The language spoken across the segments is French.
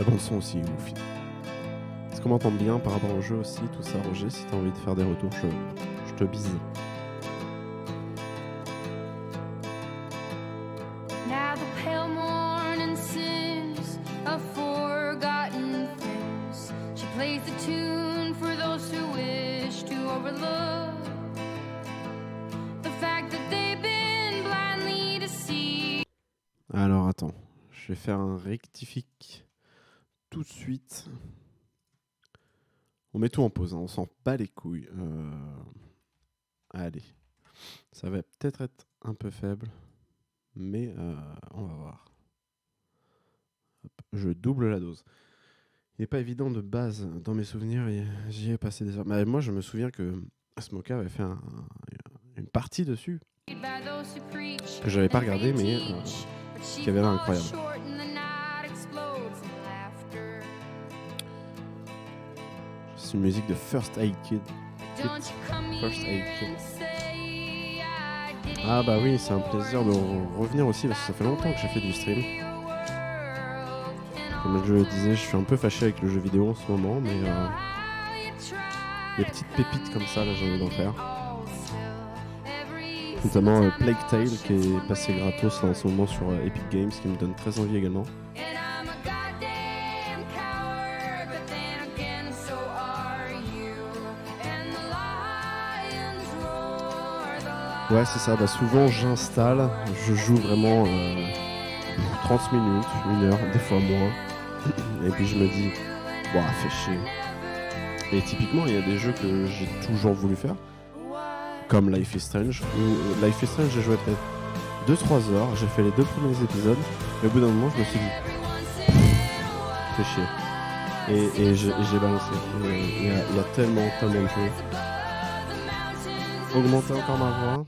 bande son aussi est ouf. Est-ce qu'on m'entend bien par rapport au jeu aussi, tout ça, Roger? Si t'as envie de faire des retours, je te bise. Now the pale morning sings of forgotten things. She plays the tune for those who wish to overlook the fact that they've been blindly deceived. Alors attends, je vais faire un rectifique tout de suite. On met tout en pause, hein, on s'en bat les couilles. Allez, ça va peut-être être un peu faible, mais on va voir. Hop, je double la dose. Il n'est pas évident de base dans mes souvenirs, et j'y ai passé des heures. Mais moi, je me souviens que Smoka avait fait une partie dessus que j'avais pas regardé, mais qui avait l'air incroyable. C'est une musique de First Aid Kid. First Aid Kid. Ah bah oui, c'est un plaisir de revenir aussi parce que ça fait longtemps que j'ai fait du stream. Comme je le disais, je suis un peu fâché avec le jeu vidéo en ce moment, mais des petites pépites comme ça, là j'ai envie d'en faire. Notamment Plague Tale qui est passé gratos là en ce moment sur Epic Games, qui me donne très envie également. Ouais, c'est ça. Bah, souvent, j'installe, je joue vraiment 30 minutes, 1 heure, des fois moins. Et puis je me dis, bah, fais chier. Et typiquement, il y a des jeux que j'ai toujours voulu faire, comme Life is Strange. Life is Strange, j'ai joué peut-être 2-3 heures, j'ai fait les 2 premiers épisodes, et au bout d'un moment, je me suis dit, fais chier. Et j'ai balancé. Il y a tellement de jeux. Augmenter encore ma voix.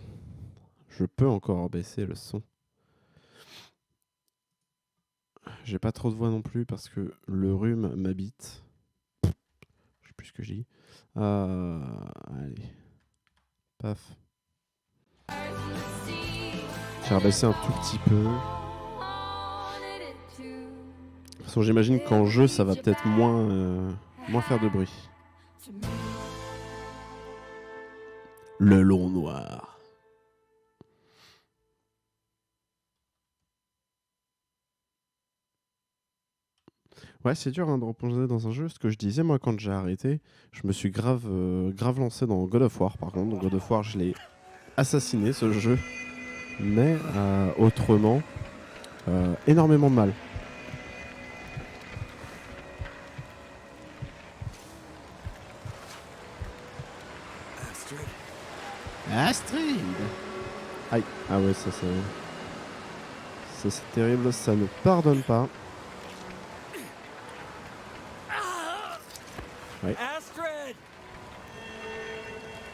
Je peux encore baisser le son. J'ai pas trop de voix non plus parce que le rhume m'habite. Je sais plus ce que je dis. Allez. Paf. J'ai rebaissé un tout petit peu. De toute façon, j'imagine qu'en jeu, ça va peut-être moins faire de bruit. Le long noir. Ouais, c'est dur de replonger dans un jeu. Ce que je disais, moi, quand j'ai arrêté, je me suis grave lancé dans God of War, par contre. Donc, God of War, je l'ai assassiné, ce jeu. Mais autrement, énormément de mal. Astrid. Aïe. Ah ouais, ça c'est terrible, ça ne pardonne pas. Ouais.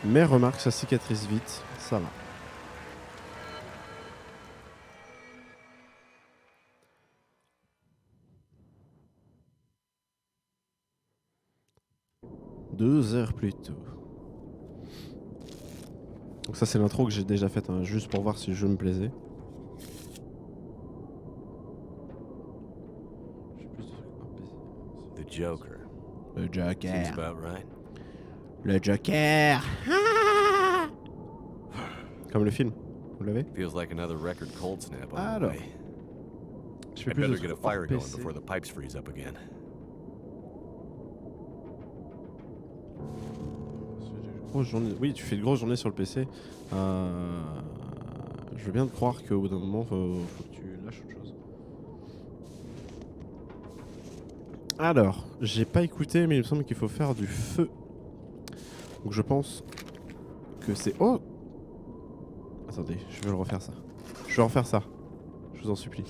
Mais remarque, ça cicatrise vite, ça va. Deux heures plus tôt. Donc ça c'est l'intro que j'ai déjà faite, hein, juste pour voir si le jeu me plaisait. The Joker. Le Joker. Seems about right. Le Joker. Comme le film, vous l'avez? Feels like another record cold snap on the Alors. way. Je fais I plus better de get a trucs hors fire going PC. before the pipes freeze up again. Oui, tu fais de grosses journées sur le PC. Je veux bien te croire qu'au bout d'un moment, faut que tu lâches autre chose. Alors, j'ai pas écouté, mais il me semble qu'il faut faire du feu. Donc je pense que c'est... Oh! Attendez, je vais le refaire ça. Je vais refaire ça. Je vous en supplie.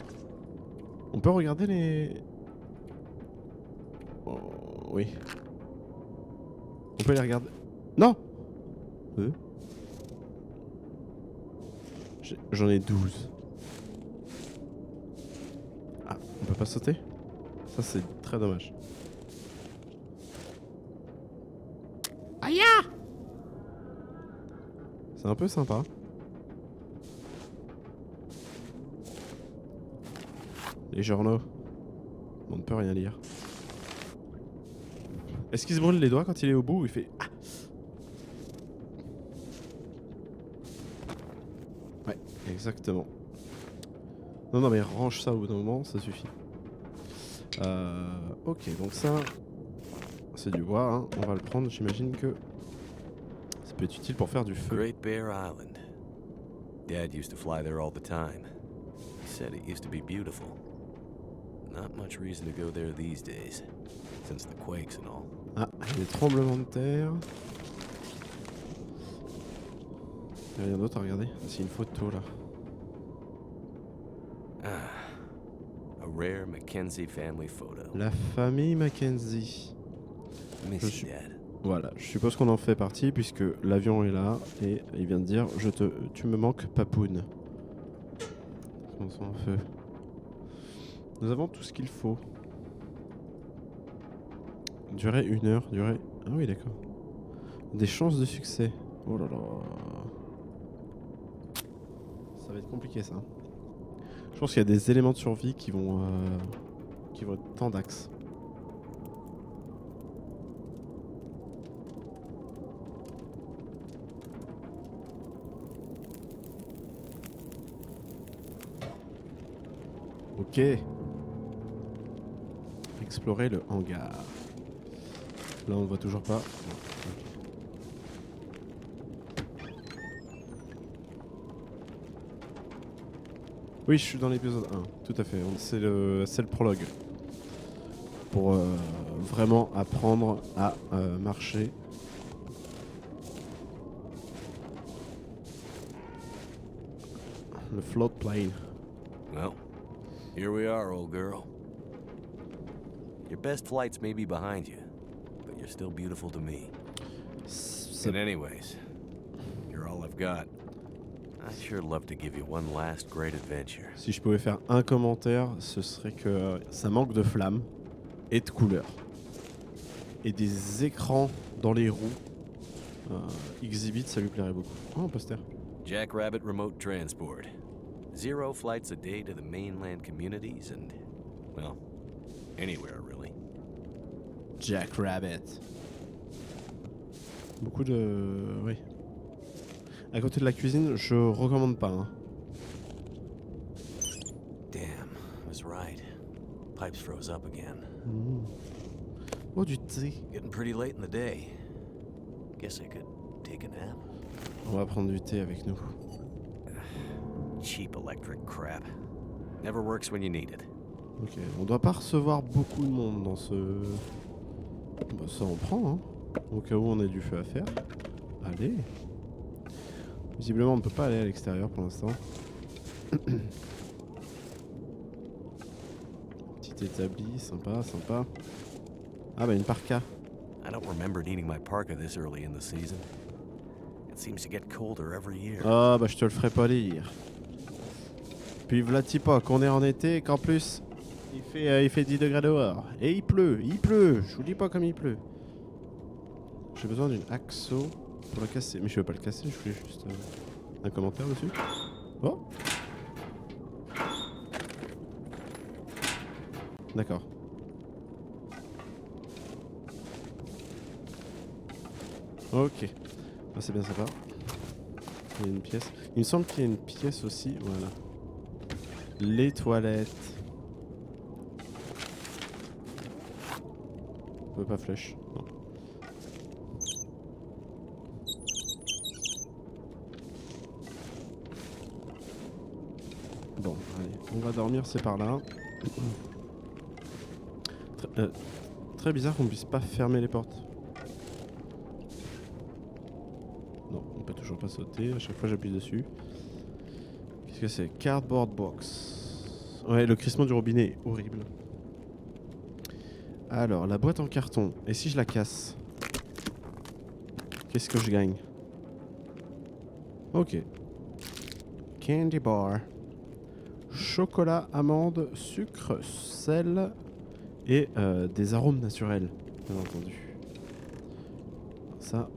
On peut regarder les... Oh, oui. On peut les regarder... Non! J'en ai 12. Ah, on peut pas sauter? Ça c'est très dommage. Aïe! C'est un peu sympa. Les journaux. On ne peut rien lire. Est-ce qu'il se brûle les doigts quand il est au bout ou il fait ah? Ouais, exactement. Non, mais range ça au bout d'un moment, ça suffit. Ok, donc ça, c'est du bois, hein. On va le prendre, j'imagine que ça peut être utile pour faire du feu. Great Bear Island. Dad used to fly there all the time. He said it used to be beautiful. Not much reason to go there these days, since the quakes and all. Ah, il y a des tremblements de terre. Il n'y a rien d'autre à regarder. C'est une photo là. Ah, a rare Mackenzie family photo. La famille Mackenzie. Miss you, Dad. Voilà, je suppose qu'on en fait partie puisque l'avion est là et il vient de dire tu me manques papoune. On s'en fait. Nous avons tout ce qu'il faut. Durée 1 heure, durée... Ah oui d'accord. Des chances de succès. Oh là là. Ça va être compliqué ça. Je pense qu'il y a des éléments de survie qui vont être tendax. Ok. Explorer le hangar. Là on voit toujours pas. Oui, je suis dans l'épisode 1, tout à fait. C'est le prologue. Pour vraiment apprendre à marcher. Le float plane. Well, here we are, old girl. Your best flights may be behind you, but you're still beautiful to me. And anyways, you're all I've got. I'd sure love to give you one last great adventure. Si je pouvais faire un commentaire, ce serait que ça manque de flammes et de couleurs. Et des écrans dans les roues. Exhibit, ça lui plairait beaucoup. Oh, un poster. Jack Rabbit Remote Transport. 0 flights a day to the mainland communities and, well, anywhere really. Jack Rabbit. Beaucoup de... Oui. À côté de la cuisine, je recommande pas. Hein. Damn, I was right. Pipes froze up again. Oh, du thé. Getting pretty late in the day. Guess I could take a nap. On va prendre du thé avec nous. Cheap electric crap. Never works when you need it. Ok, on doit pas recevoir beaucoup de monde dans ce... Bah, ça on prend, hein. Au cas où on a du feu à faire. Allez. Visiblement on ne peut pas aller à l'extérieur pour l'instant. Petit établi, sympa, sympa. Ah bah une parka. I don't remember needing my parka this early in the season. It seems to get colder every year. Ah bah je te le ferai pas lire. Puis v'là-t-il pas qu'on est en été et qu'en plus il fait 10 degrés dehors. Et il pleut. Je vous dis pas comme il pleut. J'ai besoin d'une axo pour le casser. Mais je veux pas le casser, je voulais juste un commentaire dessus. Oh. D'accord. Ok. Ah, c'est bien sympa. Il y a une pièce. Il me semble qu'il y a une pièce aussi. Voilà. Les toilettes. On peut pas flèche. Non. Bon, allez. On va dormir, c'est par là. Très bizarre qu'on puisse pas fermer les portes. Non, on peut toujours pas sauter. À chaque fois, j'appuie dessus. Qu'est-ce que c'est? Cardboard box. Ouais, le crissement du robinet est horrible. Alors, la boîte en carton. Et si je la casse? Qu'est-ce que je gagne? Ok. Candy bar. Chocolat, amande, sucre, sel et des arômes naturels, bien entendu. Ça,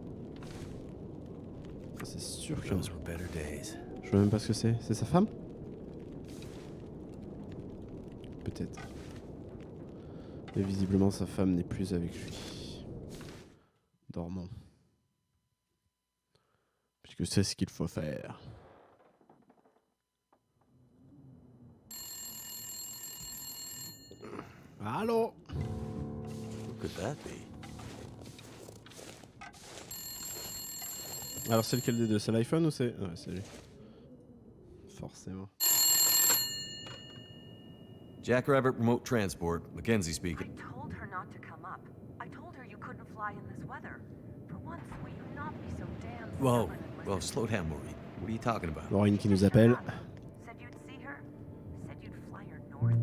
c'est sûr que... Those were better days. Je vois même pas ce que c'est. C'est sa femme? Peut-être. Mais visiblement, sa femme n'est plus avec lui. Dormons. Puisque c'est ce qu'il faut faire. Allô? Who could that be? Alors c'est lequel des deux? C'est l'iPhone ou c'est... Ouais, c'est lui. Forcément. Jackrabbit Remote Transport, Mackenzie I speaking. told her not to come up. I told her you couldn't fly in this weather. For once, will you not be so damn Whoa, stubborn and whoa, listen slow down, Maureen. What are you talking about? Laurine qui to nous me? appelle. Said you'd see her. Said you'd fly her north.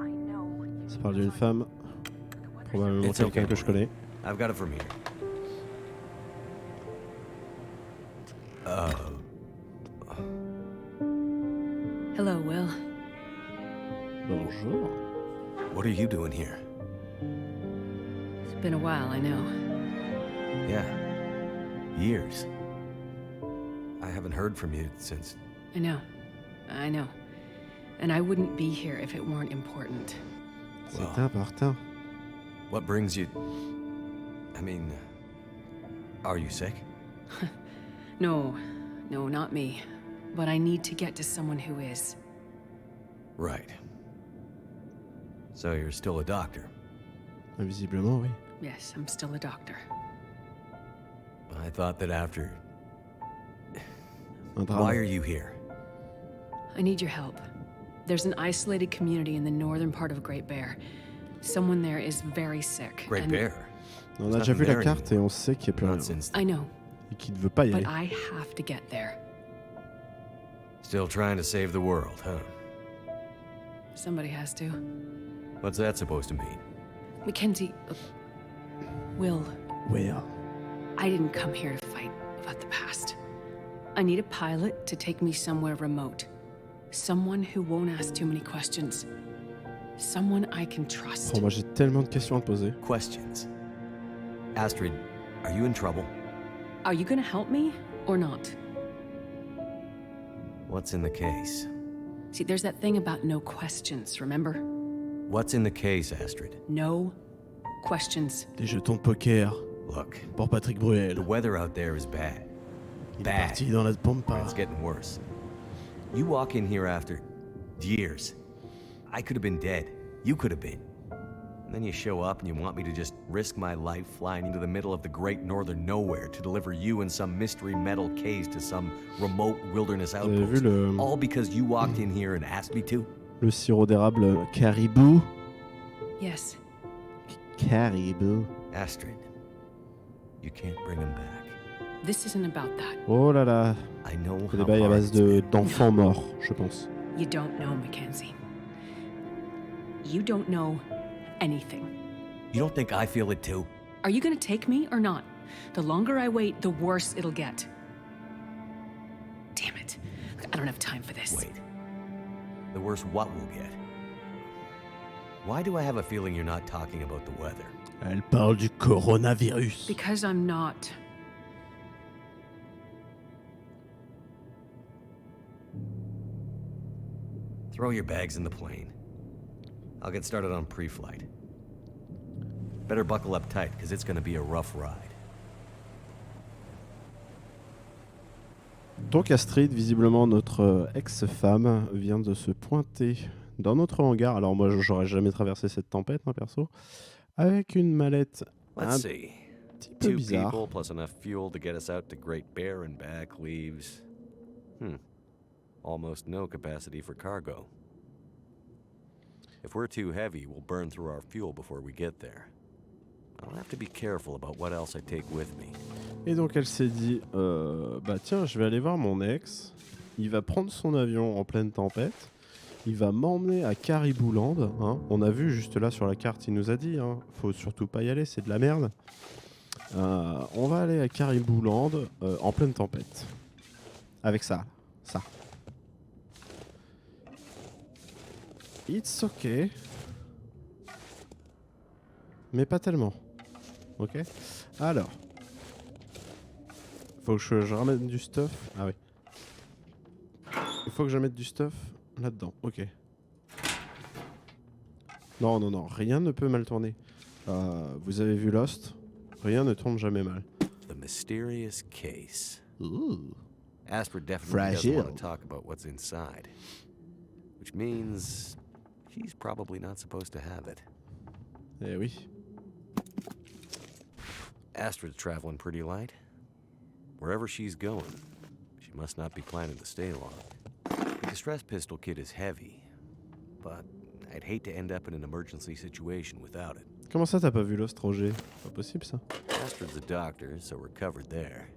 I know you Ça need parle d'une time. femme, The weather's probablement It's quelqu'un okay, que je Maureen. connais. I've got it from here. Hello, Will. Bonjour. What are you doing here? It's been a while, I know. Yeah. Years. I haven't heard from you since... I know. I know. And I wouldn't be here if it weren't important. C'est Well. important. What brings you... I mean... Are you sick? No, not me. But I need to get to someone who is. Right. So you're still a doctor. Visiblement, oui. Yes, I'm still a doctor. I thought that after... Un drame. Why are you here? I need your help. There's an isolated community in the northern part of Great Bear. Someone there is very sick. Great and- Bear. On a There's déjà vu nothing la there carte et on sait qu'il n'y a plus rien. Not since... I know, Et qu'il ne veut pas y aller. but I have to get there. Still trying to save the world, huh? Somebody has to. What's that supposed to mean? Mackenzie... Will, Where? I didn't come here to fight about the past. I need a pilot to take me somewhere remote. Someone who won't ask too many questions. Someone I can trust. Oh, moi j'ai tellement de questions à te poser. Questions. Astrid, are you in trouble? Are you gonna help me or not? What's in the case? See, there's that thing about no questions, remember? What's in the case, Astrid? No questions. Des jetons de poker Look, pour Patrick the Bruel. weather out there is bad. Il est Bad. parti dans la pompa. It's getting worse. You walk in here after years. I could have been dead. You could have been. And then you show up and you want me to just risk my life flying into the middle of the great northern nowhere to deliver you in some mystery metal case to some remote wilderness Vous avez vu outpost. le, All because you walked in here and asked me to? le sirop d'érable Caribou? Yes, Caribou. Astrid, you can't bring him back. this isn't about that. Oh là là. I know C'est how des bails à hard base it's been. d'enfants morts, je pense. You don't know, Mackenzie. You don't know anything. You don't think I feel it too? Are you gonna take me or not? The longer I wait, the worse it'll get. Damn it. I don't have time for this. Wait. The worse what we'll get? Why do I have a feeling you're not talking about the weather? Elle parle du coronavirus. Because I'm not. Throw your bags in the plane. I'll get started on pre-flight. Better buckle up tight, because it's gonna be a rough ride. Donc Astrid, visiblement notre ex-femme, vient de se pointer dans notre hangar. Alors moi, j'aurais jamais traversé cette tempête, hein, perso. Avec une mallette un Let's see. petit peu Two bizarre. people plus enough fuel to get us out to Great Bear and back leaves... almost no capacity for cargo. If we're too heavy, we'll burn through our fuel before we get there. I'll have to be careful about what else I take with me. Et donc elle s'est dit, bah tiens, je vais aller voir mon ex. Il va prendre son avion en pleine tempête. Il va m'emmener à Caribouland. Hein. On a vu juste là sur la carte, il nous a dit, hein, faut surtout pas y aller, c'est de la merde. On va aller à Caribouland en pleine tempête. Avec ça. It's okay. Mais pas tellement. Ok. Alors. Faut que je ramène du stuff. Ah oui. Il faut que je mette du stuff là-dedans. Ok. Non. Rien ne peut mal tourner. Vous avez vu Lost. Rien ne tombe jamais mal. The mysterious case. Ooh. Asper definitely Fragile. doesn't want to talk about what's inside. Which means she's probably not supposed to have it. Eh oui. Astrid's traveling pretty light. Wherever she's going, she must not be planning to stay long. The distress pistol kit is heavy, but I'd hate to end up in an emergency situation without it. Comment ça t'as pas vu Lost, Roger? Pas possible ça. Astrid's a doctor, so we're covered there.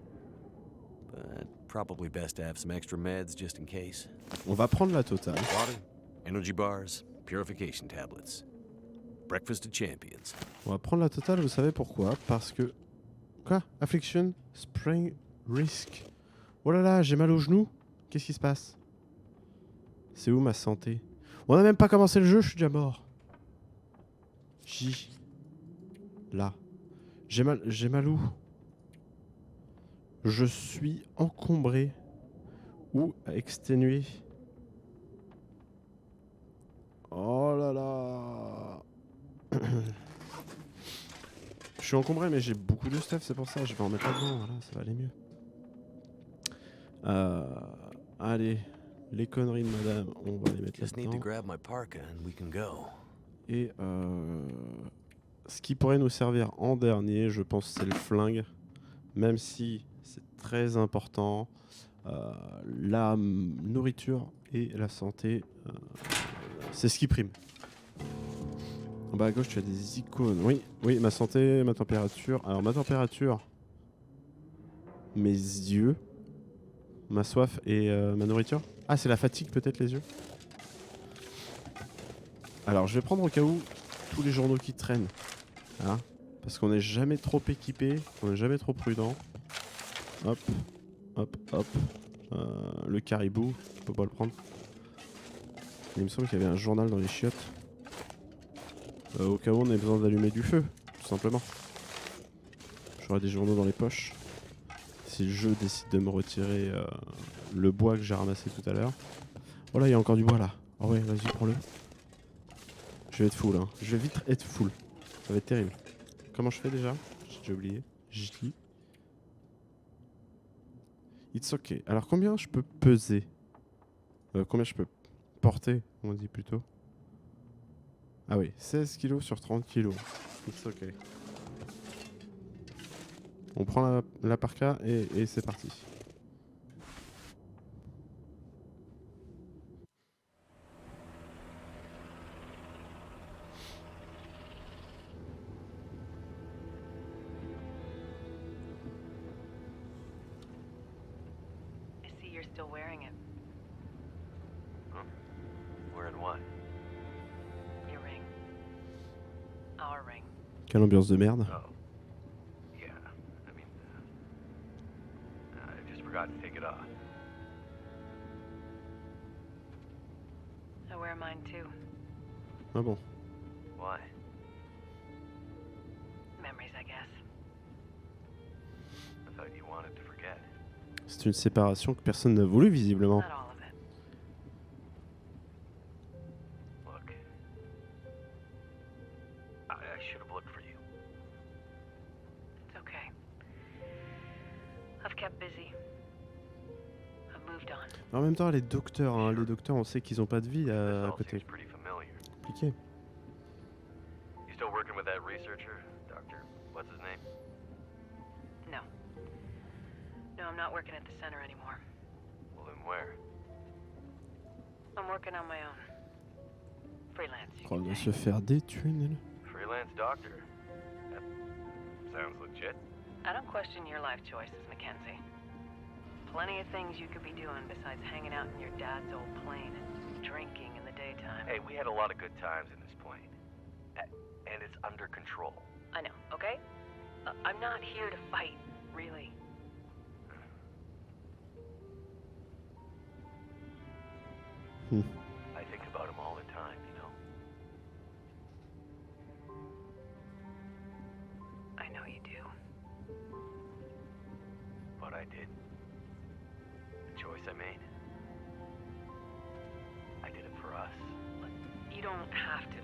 But probably best to have some extra meds just in case. On va prendre la totale. Water, energy bars, purification tablets. Breakfast of champions. On va prendre la totale, vous savez pourquoi? Parce que... Quoi? Affliction? Spring Risk. Oh là là, j'ai mal au genou. Qu'est-ce qui se passe? C'est où ma santé? On a même pas commencé le jeu, je suis déjà mort. Là. J'ai mal où? Je suis encombré ou exténué. Oh là là. Je suis encombré mais j'ai beaucoup de stuff, c'est pour ça. Je vais en mettre là-dedans, voilà, ça va aller mieux. Allez, les conneries de madame, on va les mettre Just need to là-dedans. grab my parka and we can go. Et ce qui pourrait nous servir en dernier, je pense, c'est le flingue. Même si c'est très important, la nourriture et la santé, c'est ce qui prime. En bas à gauche, tu as des icônes. Oui, ma santé, ma température. Alors, ma température, mes yeux, ma soif et ma nourriture. Ah, c'est la fatigue, peut-être, les yeux. Alors, je vais prendre au cas où tous les journaux qui traînent. Hein, parce qu'on n'est jamais trop équipé, on n'est jamais trop prudent. Hop, hop, hop. Le caribou, on peut pas le prendre. Il me semble qu'il y avait un journal dans les chiottes. Au cas où on ait besoin d'allumer du feu, tout simplement. J'aurai des journaux dans les poches. Si le jeu décide de me retirer le bois que j'ai ramassé tout à l'heure. Oh là, il y a encore du bois là. Oh ouais, vas-y, prends-le. Je vais être full, hein. Je vais vite être full. Ça va être terrible. Comment je fais déjà? J'ai déjà oublié. J. It's ok. Alors combien je peux peser? Combien je peux porter, on dit plutôt. Ah oui, 16 kilos sur 30 kilos. It's ok. On prend la parka et c'est parti. Still wearing it. Huh? Wearing what? Your ring. Our ring. Quelle ambiance de merde. Oh. Yeah. I mean, I just forgot to take it off. I wear mine too. Ah bon. Why? Memories, I guess. I thought you wanted to forget. C'est une séparation que personne n'a voulu visiblement. Not all of it. Look. I should have looked for you. It's okay. I've kept busy. I've moved on. En même temps, les docteurs, hein, on sait qu'ils ont pas de vie This à all côté. seems pretty familiar. Compliqué. You still working with that researcher, Doctor? What's his name? No. No, I'm not working at the center anymore. Well, then where? I'm working on my own. Freelance, you Oh, on can doit say. se faire des thunes, elle. Freelance doctor. That sounds legit. I don't question your life choices, Mackenzie. Plenty of things you could be doing besides hanging out in your dad's old plane and drinking in the daytime. Hey, we had a lot of good times in this plane. And it's under control. I know, okay? I'm not here to fight, really. I think about him all the time, you know? I know you do. What I did. The choice I made. I did it for us. You don't have to.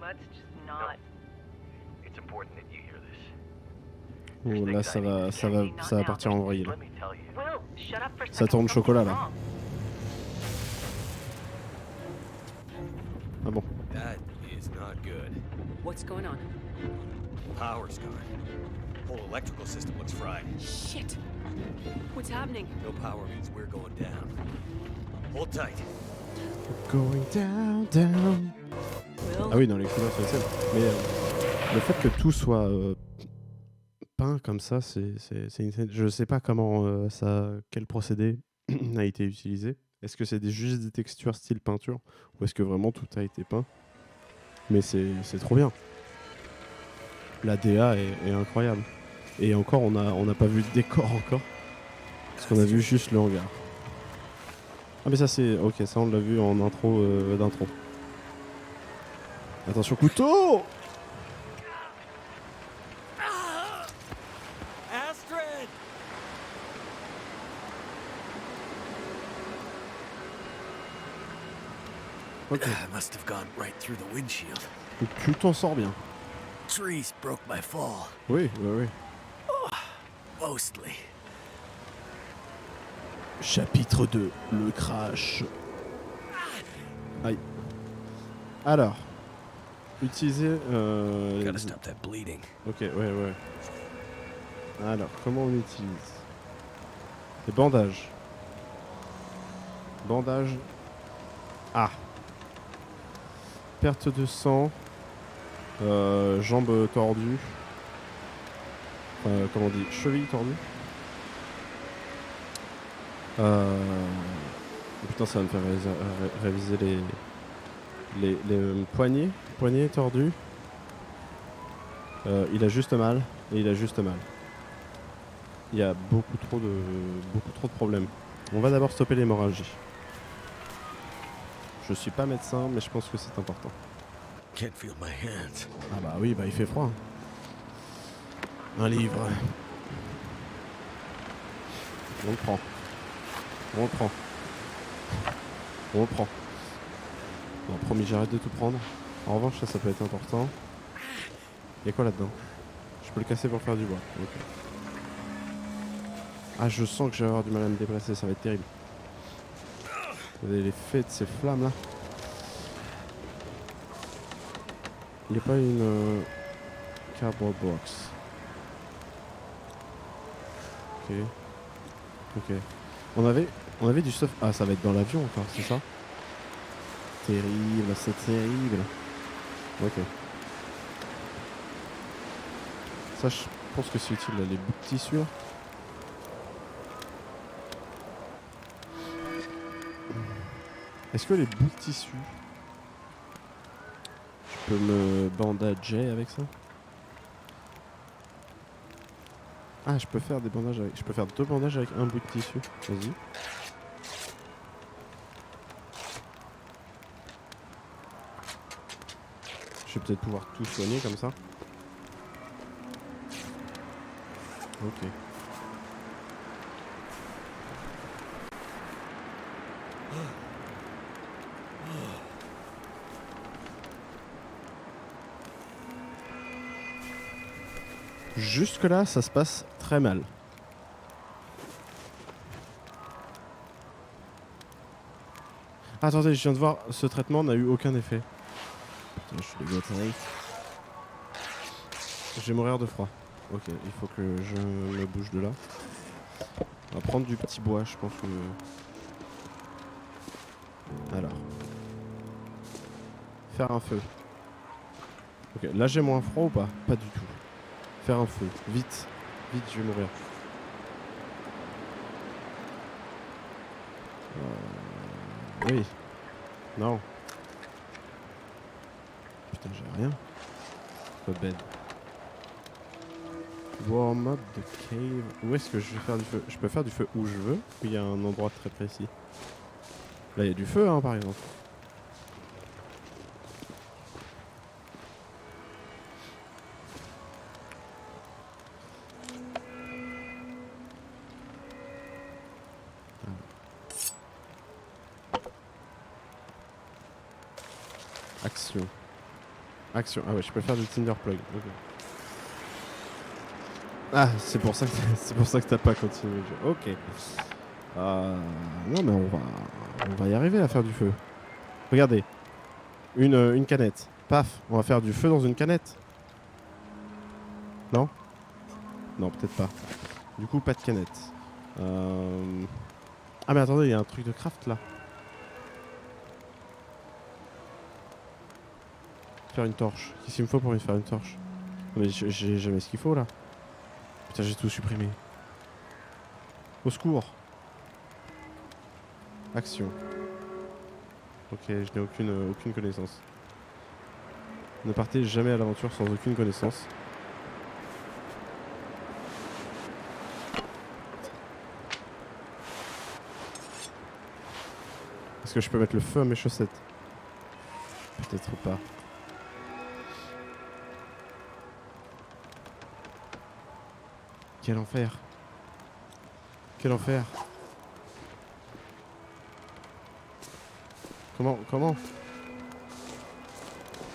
Let's just not. It's important that you hear this. Oh, là, ça va partir en vrille. Là. Will, shut up for a Ça second. tourne chocolat, là. Wrong. Ah bon. That is not good. What's going on? Power's gone. Whole electrical system looks fried. Shit! What's happening? No power means we're going down. Hold tight. Going down, down. Will? Ah oui, dans les couleurs, c'est ça. Mais le fait que tout soit peint comme ça, c'est je sais pas comment quel procédé a été utilisé. Est-ce que c'est juste des textures style peinture ou est-ce que vraiment tout a été peint? Mais c'est trop bien. La DA est incroyable. Et encore, on n'a pas vu le décor encore. Parce qu'on a vu juste le hangar. Ah mais ça c'est... Ok, ça on l'a vu en intro d'intro. Attention, couteau! Astrid! Ok, I must have gone right through the windshield. tu t'en sors bien. Trees broke my fall. Oui, oui, oui. Mostly. Chapitre 2, le crash. Aïe. Alors, utiliser... Gotta stop that bleeding. Ok, ouais. Alors, comment on utilise? Les bandages. Bandage. Ah. Perte de sang. Jambes tordues. Comment on dit? Cheville tordue. Putain, ça va me faire réviser les poignets. Poignets tordus. Il a juste mal. Et il a juste mal. Il y a beaucoup trop de problèmes. On va d'abord stopper l'hémorragie. Je suis pas médecin, mais je pense que c'est important. Can't feel my hands. Ah bah oui, bah il fait froid. Un livre. On le prend. Bon, promis, j'arrête de tout prendre. En revanche, ça peut être important. Y'a quoi là-dedans? Je peux le casser pour faire du bois. Okay. Ah, je sens que je vais avoir du mal à me déplacer, ça va être terrible. Vous avez l'effet de ces flammes là. Il n'y a pas une cardboard box. Ok. On avait du stuff. Ah, ça va être dans l'avion encore, c'est ça? Terrible, c'est terrible. Ok. Ça, je pense que c'est utile, là, les bouts de tissu. Là. Est-ce que les bouts de tissu, je peux me bandager avec ça? Ah, je peux faire des bandages avec... Je peux faire 2 bandages avec un bout de tissu. Vas-y. Je vais peut-être pouvoir tout soigner comme ça. Ok. Jusque là, ça se passe très mal. Attendez, je viens de voir, ce traitement n'a eu aucun effet. Putain, je suis dégoûté. Je vais mourir de froid. Ok, il faut que je me bouge de là. On va prendre du petit bois, je pense que... Alors. Faire un feu. Ok, là j'ai moins froid ou pas? Pas du tout. Faire un feu. Vite. Vite, je vais mourir. Oui. Non. Putain, j'ai rien. Pas bête. Warm up the cave. Où est-ce que je vais faire du feu? Je peux faire du feu où je veux, ou il y a un endroit très précis? Là, il y a du feu, hein, par exemple. Action. Action. Ah ouais, je peux faire du Tinder plug. Ok. Ah, c'est pour ça que t'as pas continué le jeu. Ok. Non mais on va y arriver à faire du feu. Regardez. Une canette. Paf, on va faire du feu dans une canette. Non? Non, peut-être pas. Du coup, pas de canette. Ah mais attendez, il y a un truc de craft là. Faire une torche. Qu'est-ce qu'il me faut pour faire une torche? Mais j'ai jamais ce qu'il faut là. Putain, j'ai tout supprimé. Au secours. Action. Ok, je n'ai aucune connaissance. Ne partez jamais à l'aventure sans aucune connaissance. Est-ce que je peux mettre le feu à mes chaussettes? Peut-être pas. Quel enfer. Quel enfer. Comment?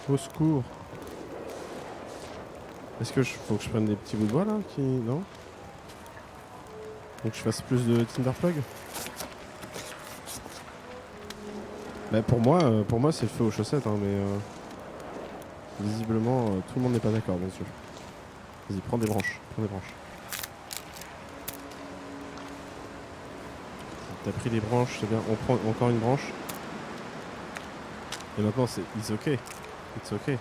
Au secours. Est-ce que faut que je prenne des petits bouts de bois là qui... Non? Donc je fasse plus de Tinderplug? Bah pour moi c'est le feu aux chaussettes hein, mais visiblement tout le monde n'est pas d'accord bien sûr. Vas-y, prends des branches. T'as pris des branches, c'est bien. On prend encore une branche. Et maintenant c'est it's okay. It's okay.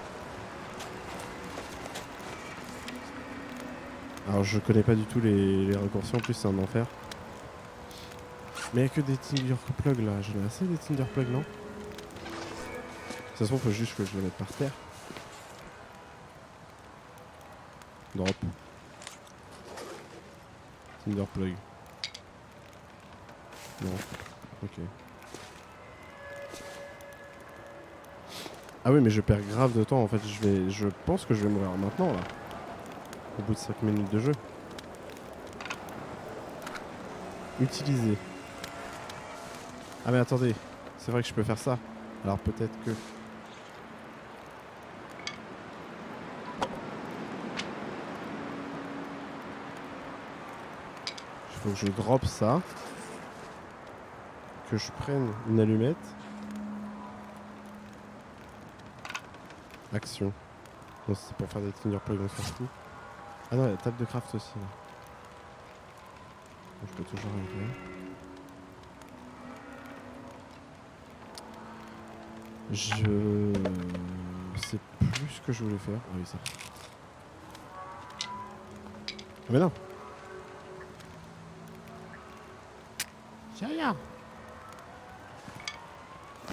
Alors je connais pas du tout les raccourcis, en plus c'est un enfer. Mais il n'y a que des Tinderplug là, j'en ai assez des Tinderplug non? De toute façon faut juste que je les mette par terre. Drop. Tinderplug. Non. Ok. Ah oui mais je perds grave de temps en fait, je pense que je vais mourir maintenant là. Au bout de 5 minutes de jeu. Utiliser. Ah mais attendez, c'est vrai que je peux faire ça. Alors peut-être que... Il faut que je drop ça. Que je prenne une allumette. Action. Non, c'est pour faire des Tinderplug, on s'en fout. Ah non, il y a la table de craft aussi là. Bon, je peux toujours régler. Je sais plus ce que je voulais faire. Ah oui, ça. Ah mais non. J'ai rien.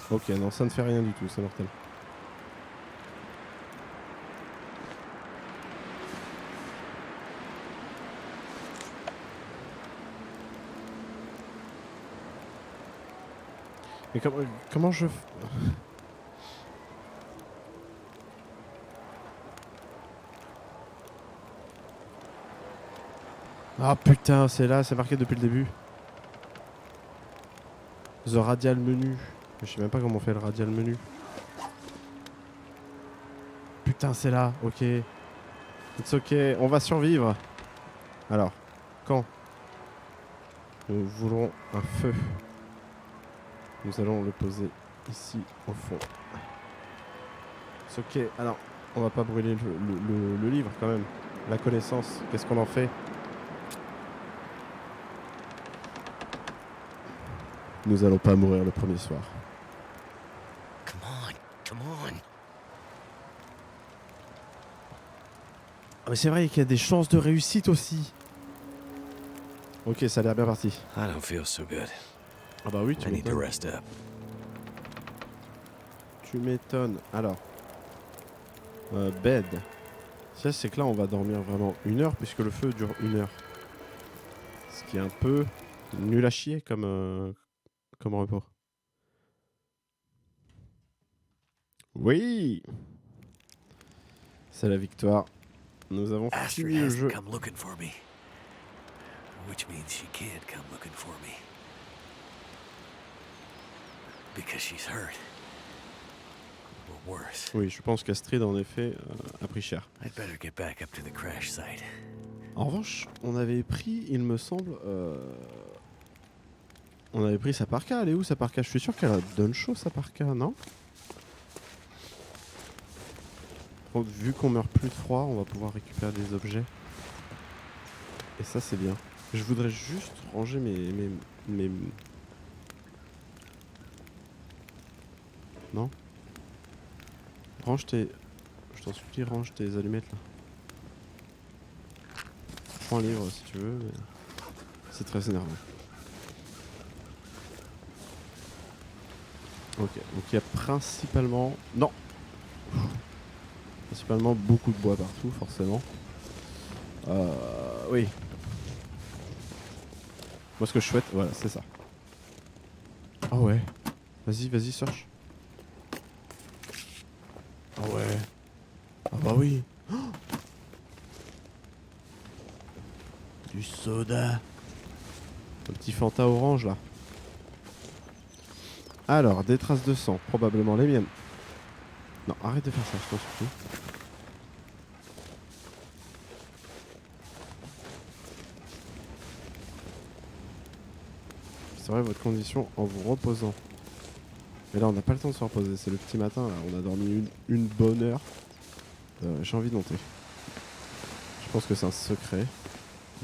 Ok, non, ça ne fait rien du tout, c'est mortel. Mais comment je... Ah putain, c'est là, c'est marqué depuis le début. The radial menu. Je sais même pas comment on fait le radial menu. Putain, c'est là, ok. It's ok, on va survivre. Alors, quand nous voulons un feu, nous allons le poser ici au fond. C'est ok. Alors, on va pas brûler le livre quand même. La connaissance, qu'est-ce qu'on en fait? Nous allons pas mourir le premier soir. Come on. Ah mais c'est vrai qu'il y a des chances de réussite aussi. Ok, ça a l'air bien parti. I don't feel so good. Ah bah oui, tu I need to m'étonnes. rest up. Tu m'étonnes. Alors, bed. Ça, c'est que là, on va dormir vraiment 1 heure puisque le feu dure 1 heure. Ce qui est un peu nul à chier comme repos. Oui, c'est la victoire. Nous avons Astrid fini le hasn't jeu. come looking for me. Which means she can't come looking for me. Because she's hurt. Or worse. Oui, je pense qu'Astrid, en effet, a pris cher. I'd better get back up to the crash site. En revanche, on avait pris, il me semble... On avait pris sa parka. Elle est où sa parka? Je suis sûr qu'elle donne chaud sa parka, non? Donc, vu qu'on meurt plus de froid, on va pouvoir récupérer des objets. Et ça c'est bien. Je voudrais juste ranger mes... Non? Range tes... Je t'en supplie, range tes allumettes là. Prends un livre si tu veux, mais... C'est très énervant. Ok, donc il y a principalement... Non! Principalement beaucoup de bois partout, forcément. Oui. Moi ce que je souhaite, voilà, c'est ça. Ah ouais. Vas-y, vas-y, search. Ah ouais. Ah bah oui. Oh, du soda. Un petit Fanta orange là. Alors, des traces de sang, probablement les miennes. Non, arrête de faire ça, je t'en supplie. C'est vrai votre condition en vous reposant. Mais là on n'a pas le temps de se reposer, c'est le petit matin là, on a dormi une bonne heure. J'ai envie de monter. Je pense que c'est un secret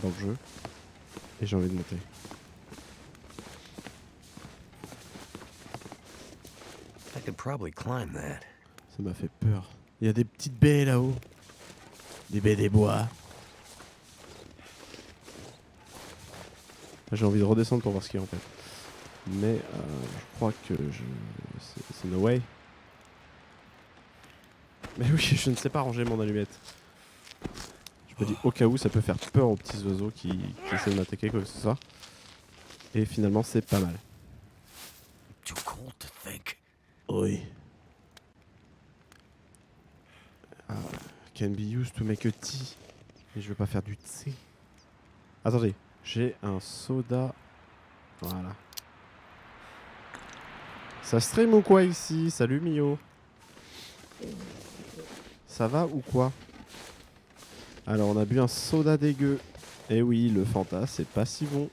dans le jeu. Et j'ai envie de monter. I could probably climb that. Ça m'a fait peur. Il y a des petites baies là-haut. Des baies des bois. J'ai envie de redescendre pour voir ce qu'il y a en fait. Mais je crois que c'est no way. Mais oui, je ne sais pas ranger mon allumette. Je me dis au cas où ça peut faire peur aux petits oiseaux qui essaient de m'attaquer quoi que ce soit. Et finalement c'est pas mal. Too cold to think. Oui. Can be used to make a tea. Mais je veux pas faire du thé. Attendez, j'ai un soda. Voilà. Ça stream ou quoi ici? Salut Mio. Ça va ou quoi? Alors on a bu un soda dégueu. Et oui, le Fanta, c'est pas si bon.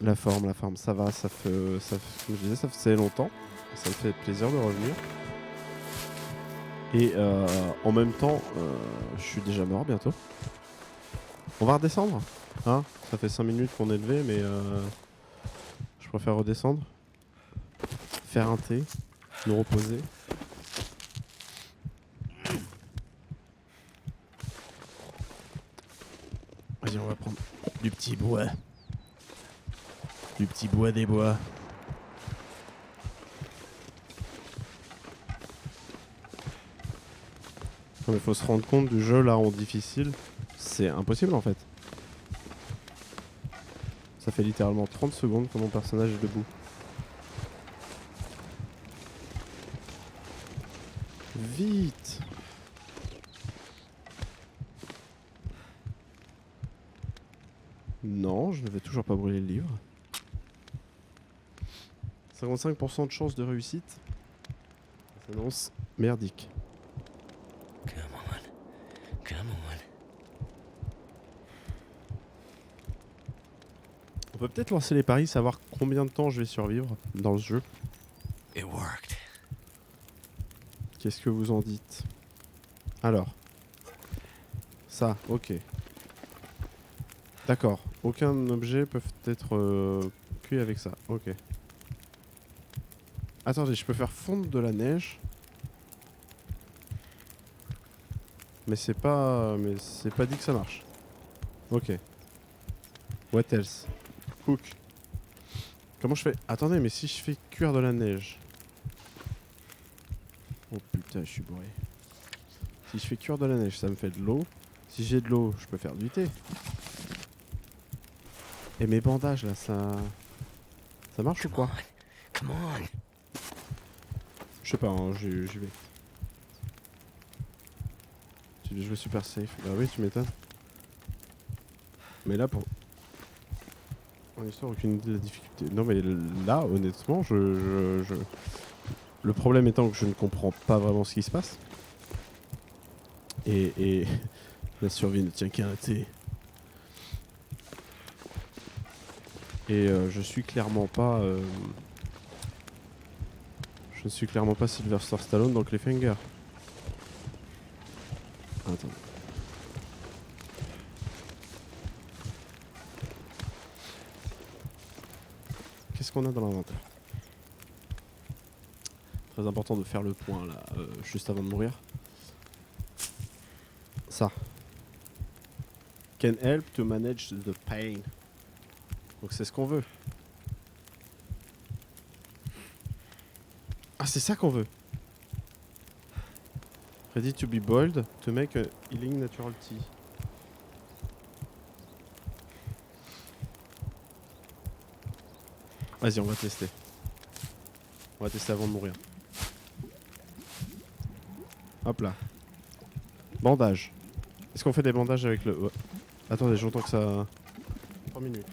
La forme, ça va, comme je disais, ça faisait longtemps. Ça me fait plaisir de revenir. Et en même temps, je suis déjà mort bientôt. On va redescendre, hein? Ça fait 5 minutes qu'on est levé, mais je préfère redescendre. Faire un thé, nous reposer. Vas-y, on va prendre du petit bois. Du petit bois des bois. Il faut se rendre compte du jeu là en difficile. C'est impossible en fait. Ça fait littéralement 30 secondes que mon personnage est debout. Vite! Non, je ne vais toujours pas brûler le livre. 55% de chance de réussite. Ça s'annonce merdique. Come on. Come on. On peut peut-être lancer les paris, savoir combien de temps je vais survivre dans ce jeu. It worked. Qu'est-ce que vous en dites? Alors. Ça, ok. D'accord. Aucun objet peut être cuit avec ça. Ok. Attendez, je peux faire fondre de la neige. Mais c'est pas dit que ça marche. Ok. What else? Cook. Comment je fais? Attendez, mais si je fais cuire de la neige. Oh putain, je suis bourré. Si je fais cuire de la neige, ça me fait de l'eau. Si j'ai de l'eau, je peux faire du thé. Et mes bandages là, ça marche ou quoi? Come on. Je sais pas, hein, j'y vais. Tu veux jouer super safe? Bah oui, tu m'étonnes. Mais là, pour... En histoire, aucune idée de la difficulté. Non mais là, honnêtement, Le problème étant que je ne comprends pas vraiment ce qui se passe. Et La survie ne tient qu'à un thé. Et je suis clairement pas... Je ne suis clairement pas Sylvester Stallone dans Cliffhanger. Attends. Qu'est-ce qu'on a dans l'inventaire? Très important de faire le point là, juste avant de mourir. Ça. Can help to manage the pain. Donc c'est ce qu'on veut. Ah, c'est ça qu'on veut. Ready to be boiled to make a healing natural tea. Vas-y, on va tester. On va tester avant de mourir. Hop là. Bandage. Est-ce qu'on fait des bandages avec le... Attendez, j'entends que ça... 3 minutes.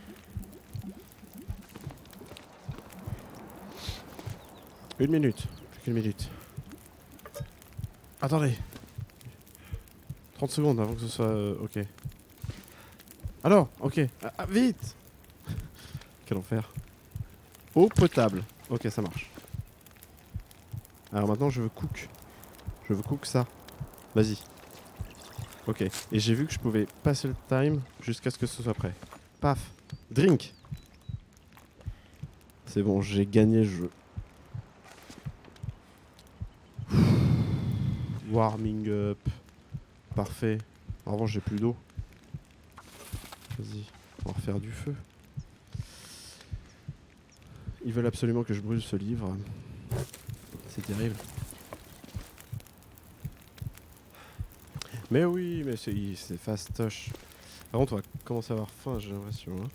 Une minute. Plus qu'une minute. Attendez. 30 secondes avant que ce soit... ok. Alors, ok. Vite. Quel enfer. Eau potable. Ok, ça marche. Alors maintenant, je veux cook. Je veux cook ça. Vas-y. Ok. Et j'ai vu que je pouvais passer le time jusqu'à ce que ce soit prêt. Paf. Drink. C'est bon, j'ai gagné le jeu. Warming up. Parfait. En revanche, j'ai plus d'eau. Vas-y. On va refaire du feu. Ils veulent absolument que je brûle ce livre. C'est terrible. Mais oui, mais c'est fastoche. Par contre, on va commencer à avoir faim, j'ai l'impression. Hein.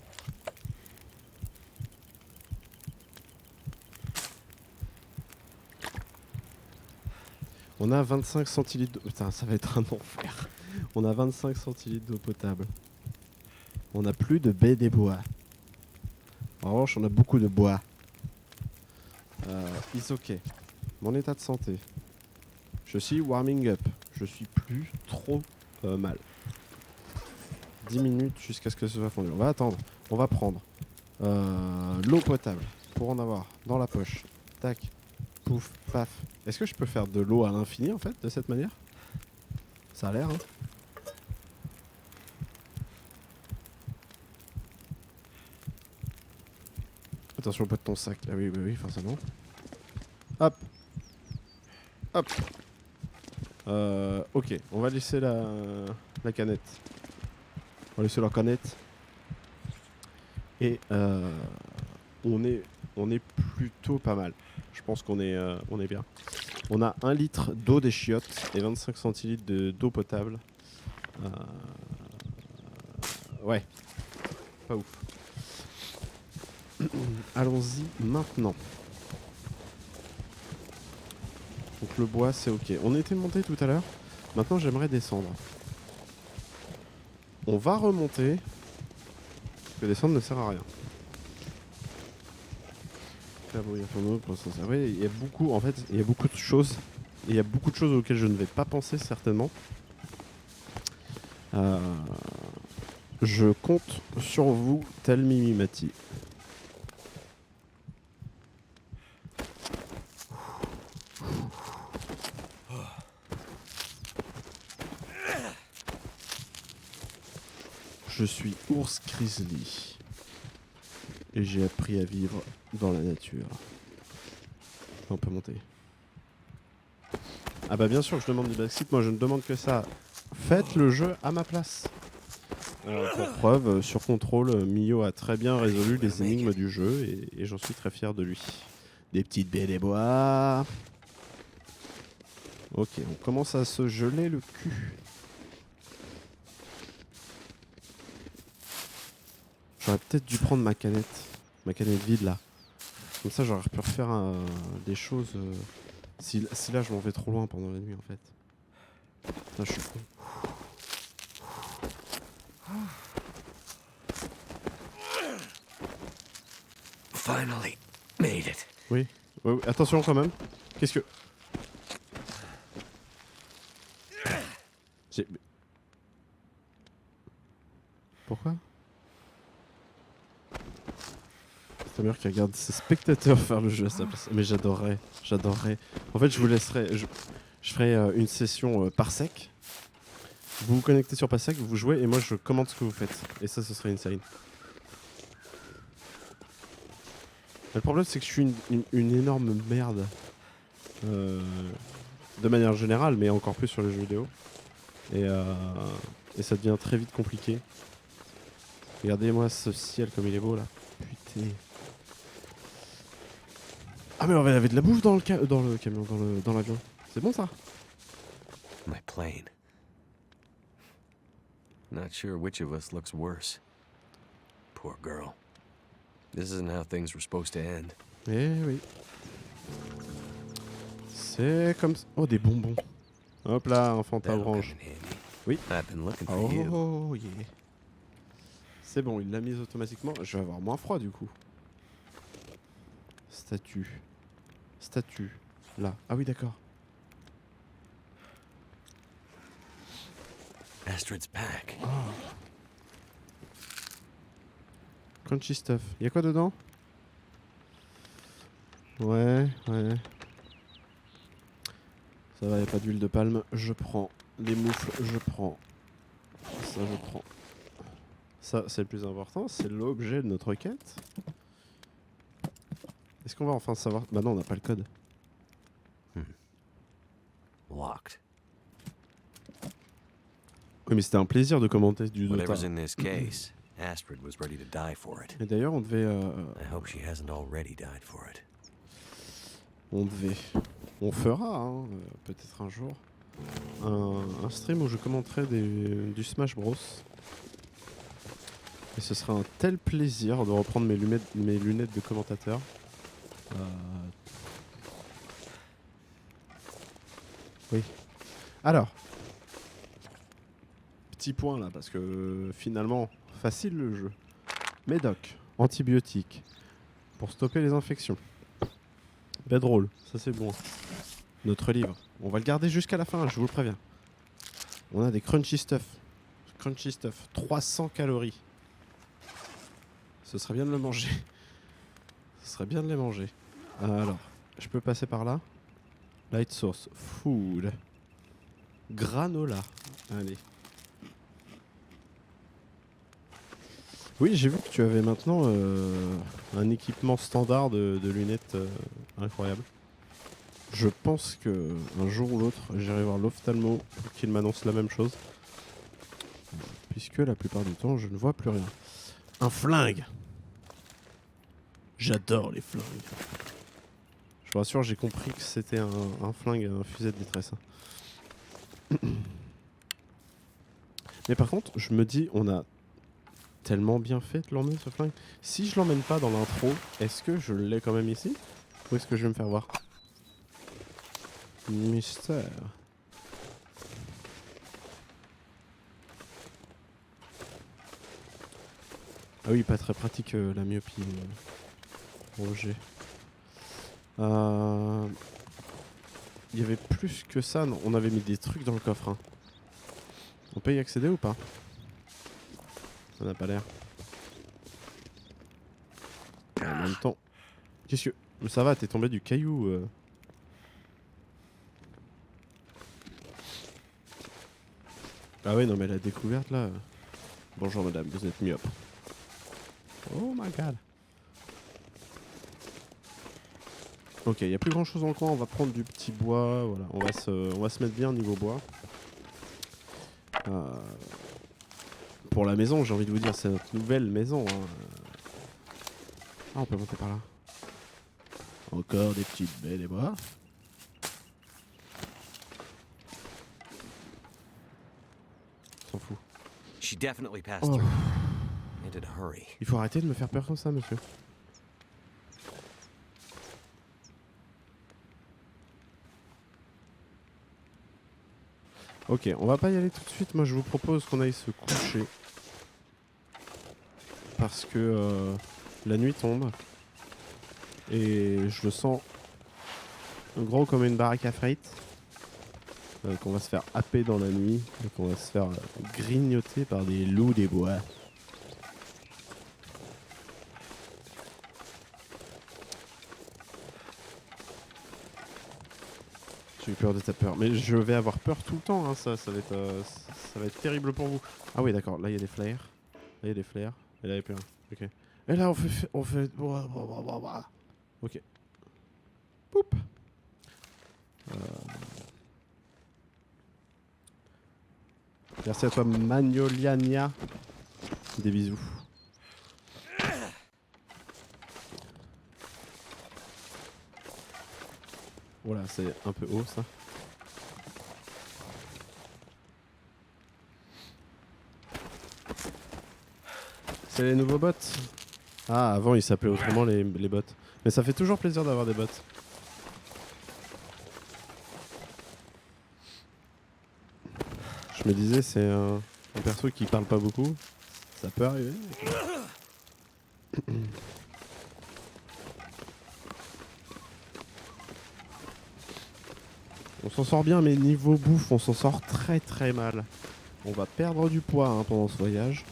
On a 25 centilitres d'eau. Putain, ça va être un enfer. On a 25 centilitres d'eau potable. On n'a plus de baies des bois. En revanche, on a beaucoup de bois. It's ok. Mon état de santé. Je suis warming up. Je suis plus trop mal. 10 minutes jusqu'à ce que ce soit fondu. On va attendre. On va prendre l'eau potable pour en avoir dans la poche. Tac. Pouf. Paf. Est-ce que je peux faire de l'eau à l'infini en fait de cette manière? Ça a l'air hein. Attention pas de ton sac. Ah oui, oui, oui, forcément. Hop. Hop. Ok, on va laisser la canette. On va laisser la canette. Et on est plutôt pas mal. Je pense qu'on est bien. On a 1 litre d'eau des chiottes et 25 centilitres d'eau potable. Ouais. Pas ouf. Allons-y maintenant. Donc le bois c'est ok. On était monté tout à l'heure. Maintenant j'aimerais descendre. On va remonter. Parce que descendre ne sert à rien. Faire bouillir ton eau pour s'en servir. Il y a beaucoup, en fait, il y a beaucoup de choses. Et il y a beaucoup de choses auxquelles je ne vais pas penser certainement. Je compte sur vous, tel Mimimati. Je suis ours grizzly et j'ai appris à vivre dans la nature. On peut monter. Ah bah bien sûr que je demande du backseat, moi je ne demande que ça. Faites le jeu à ma place. Pour preuve, sur contrôle, Mio a très bien résolu les énigmes du jeu et j'en suis très fier de lui. Des petites baies des bois. Ok, on commence à se geler le cul. J'aurais peut-être dû prendre ma canette vide là. Comme ça j'aurais pu refaire des choses. Si là je m'en vais trop loin pendant la nuit en fait. Là je suis con. Finally made it. Oui. Oui, attention quand même. Qu'est-ce que... Tamer qui regarde ses spectateurs faire le jeu à sa place. Mais j'adorerais. En fait, je vous laisserai. Je ferai une session parsec. Vous vous connectez sur parsec, vous jouez et moi je commente ce que vous faites. Et ça, ce serait insane. Le problème, c'est que je suis une énorme merde. De manière générale, mais encore plus sur les jeux vidéo. Et ça devient très vite compliqué. Regardez-moi ce ciel comme il est beau là. Putain. Ah mais on avait de la bouffe dans le camion, dans l'avion. C'est bon ça? My plane. Not sure which of us looks worse. Poor girl. This isn't how things were supposed to end. Eh oui. C'est comme ça. Oh, des bonbons. Hop là, un Fanta That'll come orange. in handy. Oui. I've been looking for you. Oh yeah. C'est bon, il l'a mise automatiquement. Je vais avoir moins froid du coup. Statue. Là. Ah oui, d'accord. Astrid's pack. Crunchy stuff. Y'a quoi dedans? Ouais. Ça va, y'a pas d'huile de palme. Je prends. Les moufles, je prends. Ça, je prends. Ça, c'est le plus important. C'est l'objet de notre quête. Est-ce qu'on va enfin savoir... Bah non, on n'a pas le code. Locked. Oui, mais c'était un plaisir de commenter du Dota. Whatever's in this case, Astrid was ready to die for it. Et d'ailleurs, on devait... I hope she hasn't already died for it. On fera, hein, peut-être un jour, un stream où je commenterai du Smash Bros. Et ce sera un tel plaisir de reprendre mes lunettes de commentateur. Oui. Alors. Petit point là, parce que finalement, facile le jeu. Médoc, antibiotiques, pour stopper les infections. Bedroll, ça c'est bon. Notre livre, on va le garder jusqu'à la fin, je vous le préviens. On a des crunchy stuff. 300 calories. Ce serait bien de le manger. Alors, je peux passer par là. Light source, food. Granola. Allez. Oui, j'ai vu que tu avais maintenant un équipement standard de lunettes incroyable. Je pense que un jour ou l'autre, j'irai voir l'ophtalmo pour qu'il m'annonce la même chose. Puisque la plupart du temps, je ne vois plus rien. Un flingue. J'adore les flingues. Je vous rassure, j'ai compris que c'était un flingue, un fusil de détresse. Mais par contre, je me dis, on a tellement bien fait de l'emmener ce flingue. Si je l'emmène pas dans l'intro, est-ce que je l'ai quand même ici? Ou est-ce que je vais me faire voir? Mystère. Ah oui, pas très pratique la myopie, Roger. Il y avait plus que ça, non? On avait mis des trucs dans le coffre. Hein. On peut y accéder ou pas? Ça n'a pas l'air. En même temps. Qu'est-ce que... Ça va, t'es tombé du caillou. Ah ouais, non mais la découverte là... Bonjour madame, vous êtes myope. Oh my god. Ok, il n'y a plus grand chose dans le coin, on va prendre du petit bois, voilà. On va se mettre bien niveau bois. Pour la maison, j'ai envie de vous dire, c'est notre nouvelle maison. Hein. Ah, on peut monter par là. Encore des petites baies des bois. S'en fout. She definitely passed Oh. through. And in a hurry. Il faut arrêter de me faire peur comme ça, monsieur. Ok, on va pas y aller tout de suite. Moi, je vous propose qu'on aille se coucher. Parce que la nuit tombe. Et je le sens gros comme une baraque à frites. Qu'on va se faire happer dans la nuit. Et qu'on va se faire grignoter par des loups des bois. J'ai eu peur de ta peur. Mais je vais avoir peur tout le temps, hein, ça va être terrible pour vous. Ah oui, d'accord, là il y a des flares. Là il y a des flares. Et là il y a plus rien. Ok. Et là on fait... Ok. Poup. Merci à toi Magnoliania. Des bisous. Voilà, c'est un peu haut ça. C'est les nouveaux bots. Ah, avant ils s'appelaient autrement les bots. Mais ça fait toujours plaisir d'avoir des bots. Je me disais, c'est un perso qui parle pas beaucoup. Ça peut arriver. On s'en sort bien, mais niveau bouffe, on s'en sort très très mal. On va perdre du poids hein, pendant ce voyage.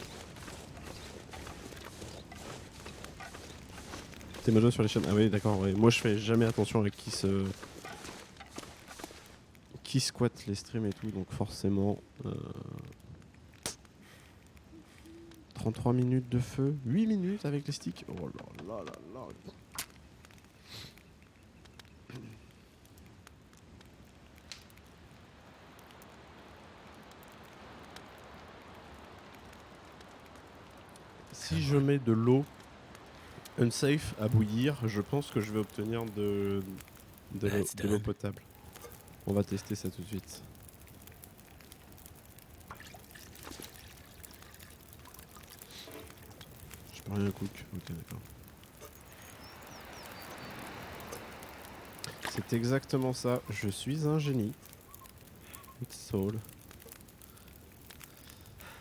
T'es mojo sur les chaînes. Ah oui, d'accord. Ouais. Moi, je fais jamais attention à qui squatte les streams et tout, donc forcément. 33 minutes de feu, 8 minutes avec les sticks. Oh là là là là. Si je mets de l'eau unsafe à bouillir, je pense que je vais obtenir de l'eau potable. On va tester ça tout de suite. Je peux rien cook. Ok, d'accord. C'est exactement ça. Je suis un génie. It's soul.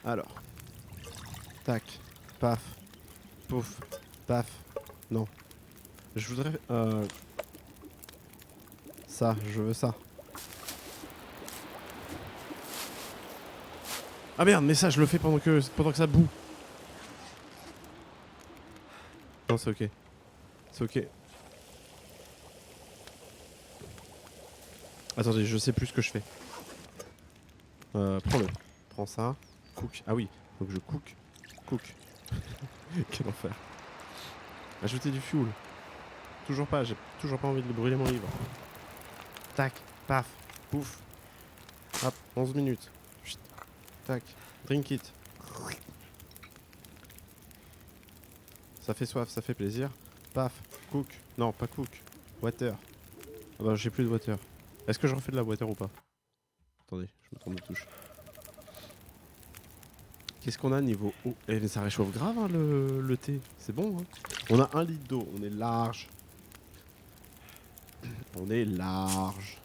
Alors. Tac. Paf. Pouf. Paf. Non. Je voudrais... ça, je veux ça. Ah merde, mais ça, je le fais pendant que ça boue. Non, c'est ok. C'est ok. Attendez, je sais plus ce que je fais. Prends-le. Prends ça. Cook. Ah oui, donc je cook. Cook. Quel enfer. Ajouter du fuel. Toujours pas, j'ai toujours pas envie de brûler mon livre. Tac, paf, pouf. Hop, 11 minutes. Chut. Tac, drink it. Ça fait soif, ça fait plaisir. Paf, cook. Non, pas cook. Water. Ah bah j'ai plus de water. Est-ce que je refais de la water ou pas? Attendez, je me trompe de touche. Qu'est-ce qu'on a niveau eau? Eh, ça réchauffe grave hein, le thé. C'est bon. Hein. On a 1 litre d'eau. On est large. On est large.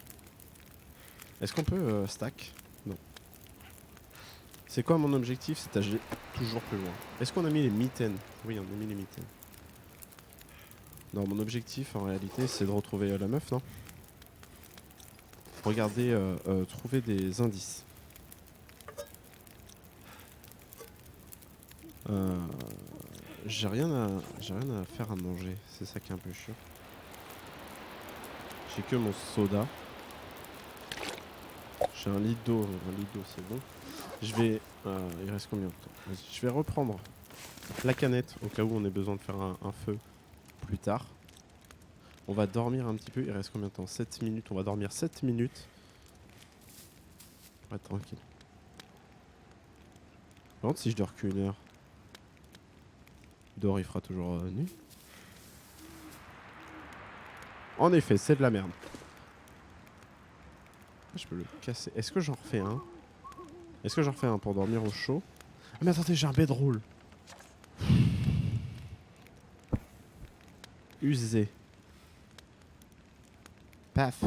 Est-ce qu'on peut stack? Non. C'est quoi mon objectif? C'est d'aller toujours plus loin. Est-ce qu'on a mis les mitaines? Oui, on a mis les mitaines. Non, mon objectif en réalité c'est de retrouver la meuf, non? Regardez, trouver des indices. J'ai rien à faire à manger, c'est ça qui est un peu chiant. J'ai que mon soda. J'ai un litre d'eau c'est bon. Je vais... il reste combien de temps? Je vais reprendre la canette au cas où on ait besoin de faire un feu plus tard. On va dormir un petit peu, il reste combien de temps? 7 minutes, on va dormir 7 minutes. On va être tranquille. Par contre si je dors qu'une heure, dehors il fera toujours nuit. En effet, c'est de la merde. Je peux le casser. Est-ce que j'en refais un? Est-ce que j'en refais un pour dormir au chaud? Ah mais attendez, j'ai un bedroll. Usé. Paf.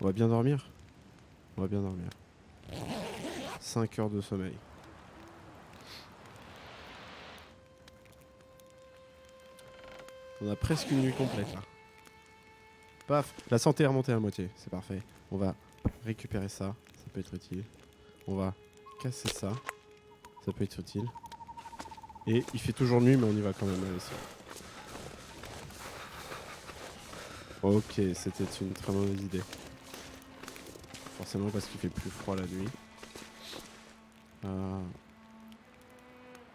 On va bien dormir. On va bien dormir. 5 heures de sommeil. On a presque une nuit complète là. Paf, la santé est remontée à moitié, c'est parfait. On va récupérer ça, ça peut être utile. On va casser ça. Ça peut être utile. Et il fait toujours nuit, mais on y va quand même. Allez, ça. Ok, c'était une très mauvaise idée. Forcément parce qu'il fait plus froid la nuit.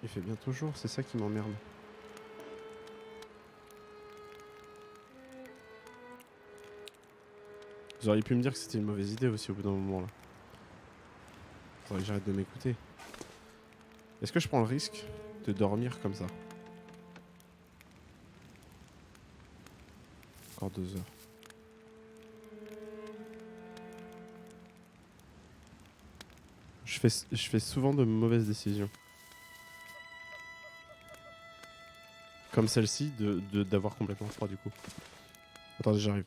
Il fait bientôt jour, c'est ça qui m'emmerde. Vous auriez pu me dire que c'était une mauvaise idée aussi au bout d'un moment là. Faudrait que j'arrête de m'écouter. Est-ce que je prends le risque de dormir comme ça? Encore 2 heures. Je fais souvent de mauvaises décisions. Comme celle-ci, d'avoir complètement froid du coup. Attendez, j'arrive.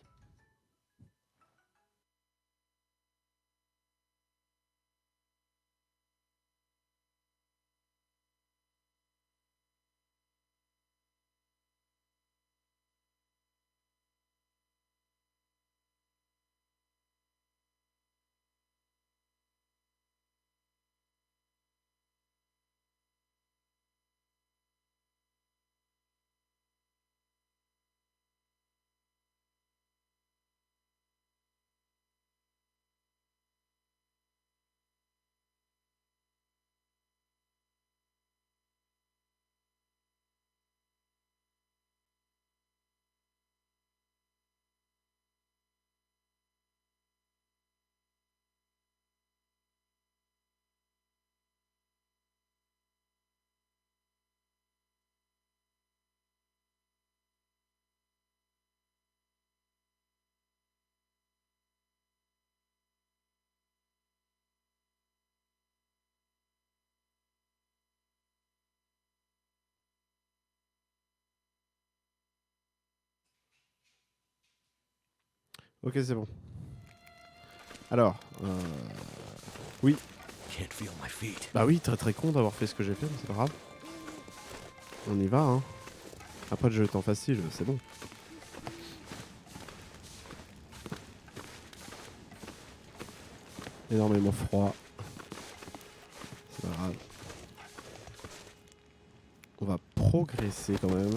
Ok, c'est bon. Alors, oui. Can't feel my feet. Bah oui, très très con d'avoir fait ce que j'ai fait, mais c'est pas grave. On y va, hein. Après le jeu étant facile, c'est bon. Énormément froid. C'est pas grave. On va progresser quand même.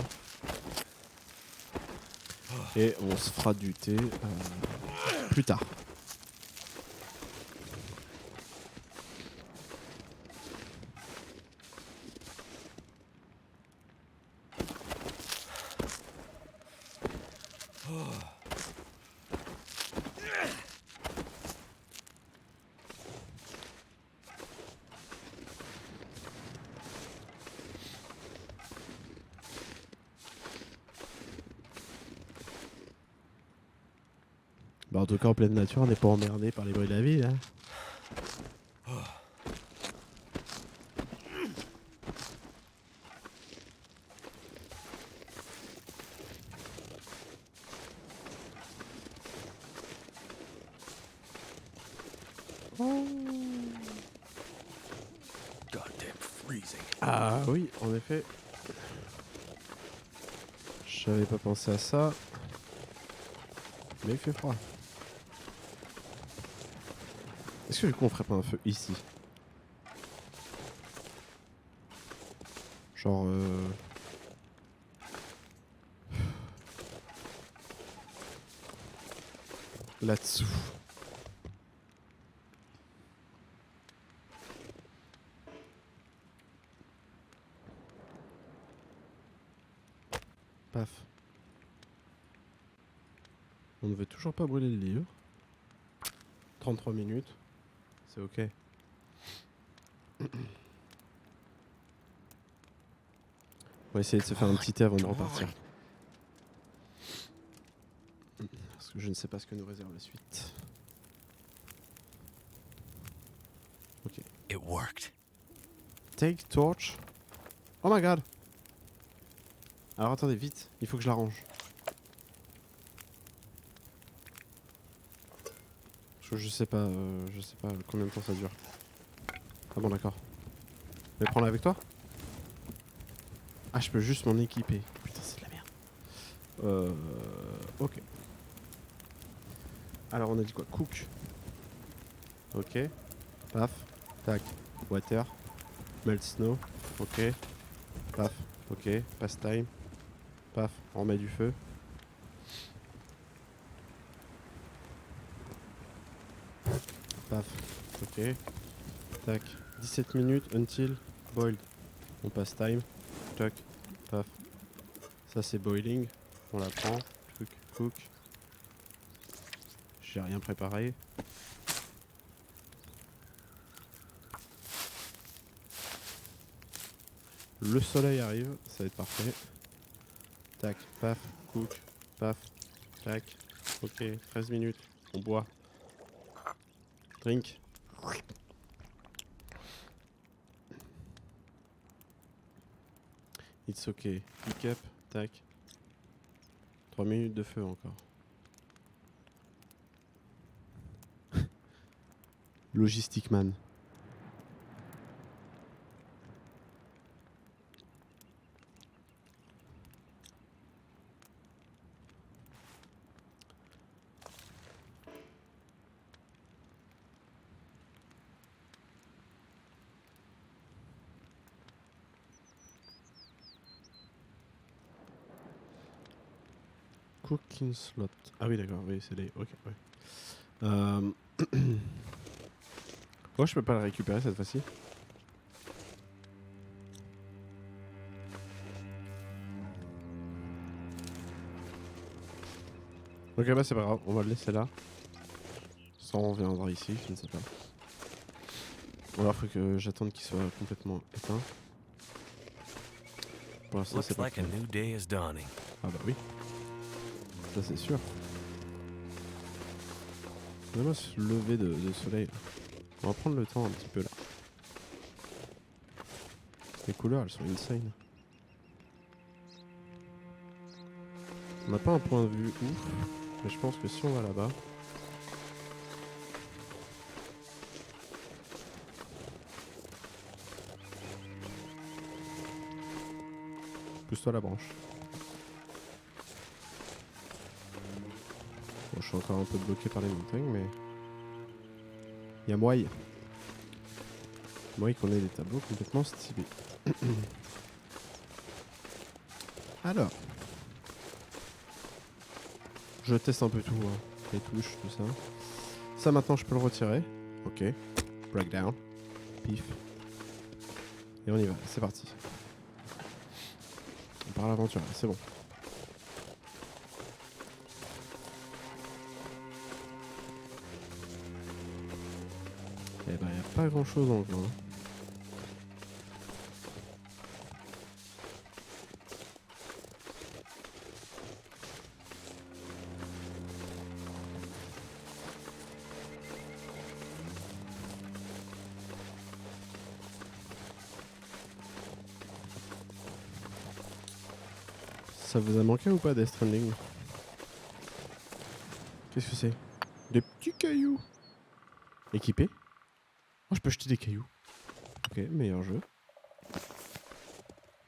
Et on se fera du thé plus tard. Bah en tout cas en pleine nature on n'est pas emmerdé par les bruits de la ville hein. Goddamn freezing. Ah oui en effet. J'avais pas pensé à ça. Mais il fait froid. Est-ce que du coup on ferait pas un feu ici? Genre là-dessous. Paf. On ne veut toujours pas brûler le livre. 33 minutes. C'est ok. On va essayer de se faire un petit thé avant de repartir. Parce que je ne sais pas ce que nous réserve la suite. Ok. It worked. Take torch. Oh my god. Alors attendez, vite. Il faut que je la range. Je sais pas combien de temps ça dure. Ah bon d'accord. Je vais prendre avec toi? Ah je peux juste m'en équiper. Putain c'est de la merde. Ok. Alors on a dit quoi? Cook. Ok. Paf. Tac. Water. Melt snow. Ok. Paf. Ok. Pass time. Paf. On remet du feu. Paf. Ok. Tac. 17 minutes until boiled. On passe time. Tac. Paf. Ça c'est boiling. On la prend. Truc. Cook. J'ai rien préparé. Le soleil arrive. Ça va être parfait. Tac. Paf. Cook. Paf. Tac. Ok. 13 minutes. On boit. Drink. It's ok. Pick up. Tac. 3 minutes de feu encore. Logistic man. Cooking slot. Ah oui d'accord, oui c'est les... Ok, ouais. Moi je peux pas le récupérer cette fois-ci. Ok bah c'est pas grave, on va le laisser là. Ça on reviendra ici, je ne sais pas. Ou alors faut que j'attende qu'il soit complètement éteint. Pour l'instant c'est pas Looks like a new day is dawning. Ah bah oui. Ça c'est sûr. Vraiment ce lever de soleil. On va prendre le temps un petit peu là. Les couleurs elles sont insane. On n'a pas un point de vue ouf. Mais je pense que si on va là-bas. Pousse-toi la branche. Bon, je suis encore un peu bloqué par les montagnes, mais... Il y a moyen. Moyen qu'on ait des tableaux complètement stylés. Alors... Je teste un peu tout, hein. Les touches, tout ça. Ça maintenant je peux le retirer. Ok. Breakdown. Pif. Et on y va, c'est parti. On part à l'aventure, c'est bon. Eh ben, y a pas grand chose en coin. Ça vous a manqué ou pas Death Stranding? Qu'est-ce que c'est? Des petits cailloux. Équipés? Oh, je peux jeter des cailloux. Ok, meilleur jeu.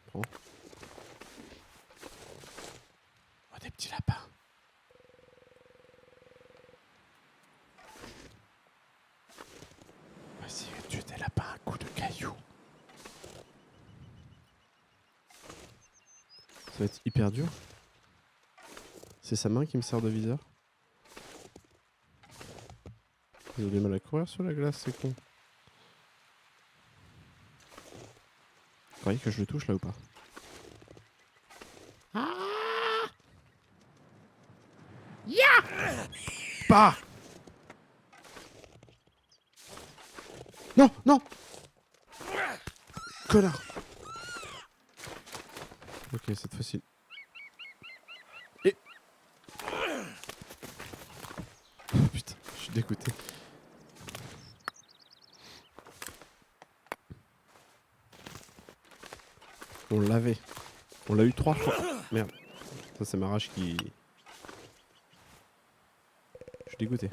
Prends. Oh, des petits lapins. Vas-y, tue des lapins à coups de cailloux. Ça va être hyper dur. C'est sa main qui me sert de viseur. Ils ont du mal à courir sur la glace, c'est con. Vous croyez que je le touche là ou pas? Ah ya Pas. Non, non. Connard. Ok, cette fois-ci. Et... Oh putain, je suis dégoûté. On l'avait. On l'a eu 3 fois. Merde. Ça c'est ma rage qui... Je suis dégoûté.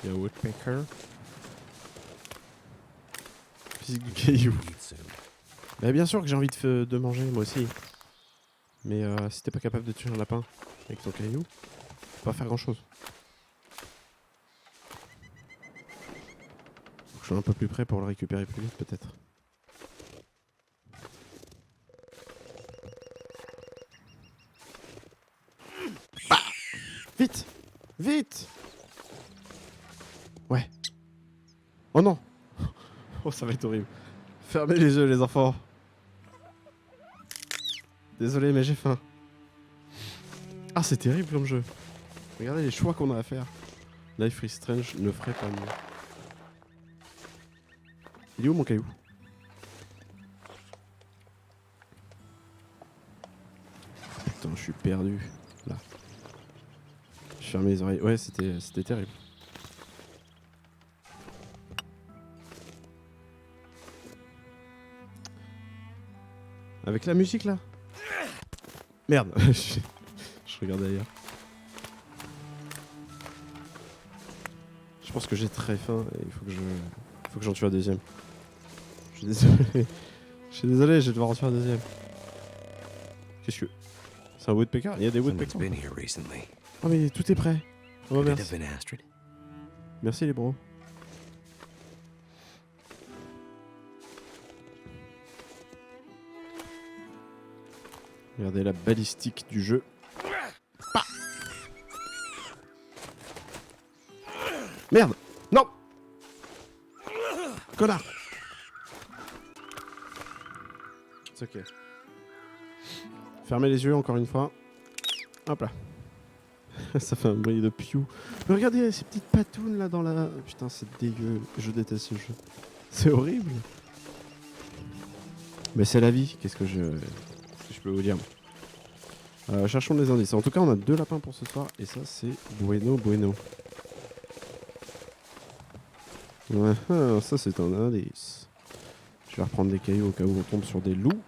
Il y a un woodpecker. Physique du caillou. Bah bien sûr que j'ai envie de manger, moi aussi. Mais si t'es pas capable de tuer un lapin avec ton caillou, tu peux pas faire grand chose. Je suis un peu plus près pour le récupérer plus vite peut-être. Ah, vite! Vite! Ouais. Oh non! Oh ça va être horrible. Fermez les yeux les enfants. Désolé mais j'ai faim. Ah c'est terrible comme jeu. Regardez les choix qu'on a à faire. Life is Strange ne ferait pas mieux. Il est où mon caillou? Putain, je suis perdu. Là. Je ferme les oreilles. Ouais, c'était terrible. Avec la musique là? Merde, je regardais ailleurs. Je pense que j'ai très faim et il faut que j'en tue un deuxième. Je suis désolé. Je suis désolé, je vais devoir en tuer un deuxième. Qu'est-ce que... C'est un woodpecker? Il y a des Someone's woodpeckers. been here recently. Oh mais tout est prêt. Oh Could it have merci. been Astrid? Merci les bros. Regardez la balistique du jeu. Bah. Merde. Non. Connard. C'est ok. Fermez les yeux encore une fois. Hop là. Ça fait un bruit de piou. Mais regardez ces petites patounes là dans la... Putain c'est dégueu. Je déteste ce jeu. C'est horrible. Mais c'est la vie. Qu'est-ce que je peux vous dire? Cherchons des indices. En tout cas on a 2 lapins pour ce soir. Et ça c'est bueno bueno. Ouais, ça c'est un indice. Je vais reprendre des cailloux au cas où on tombe sur des loups.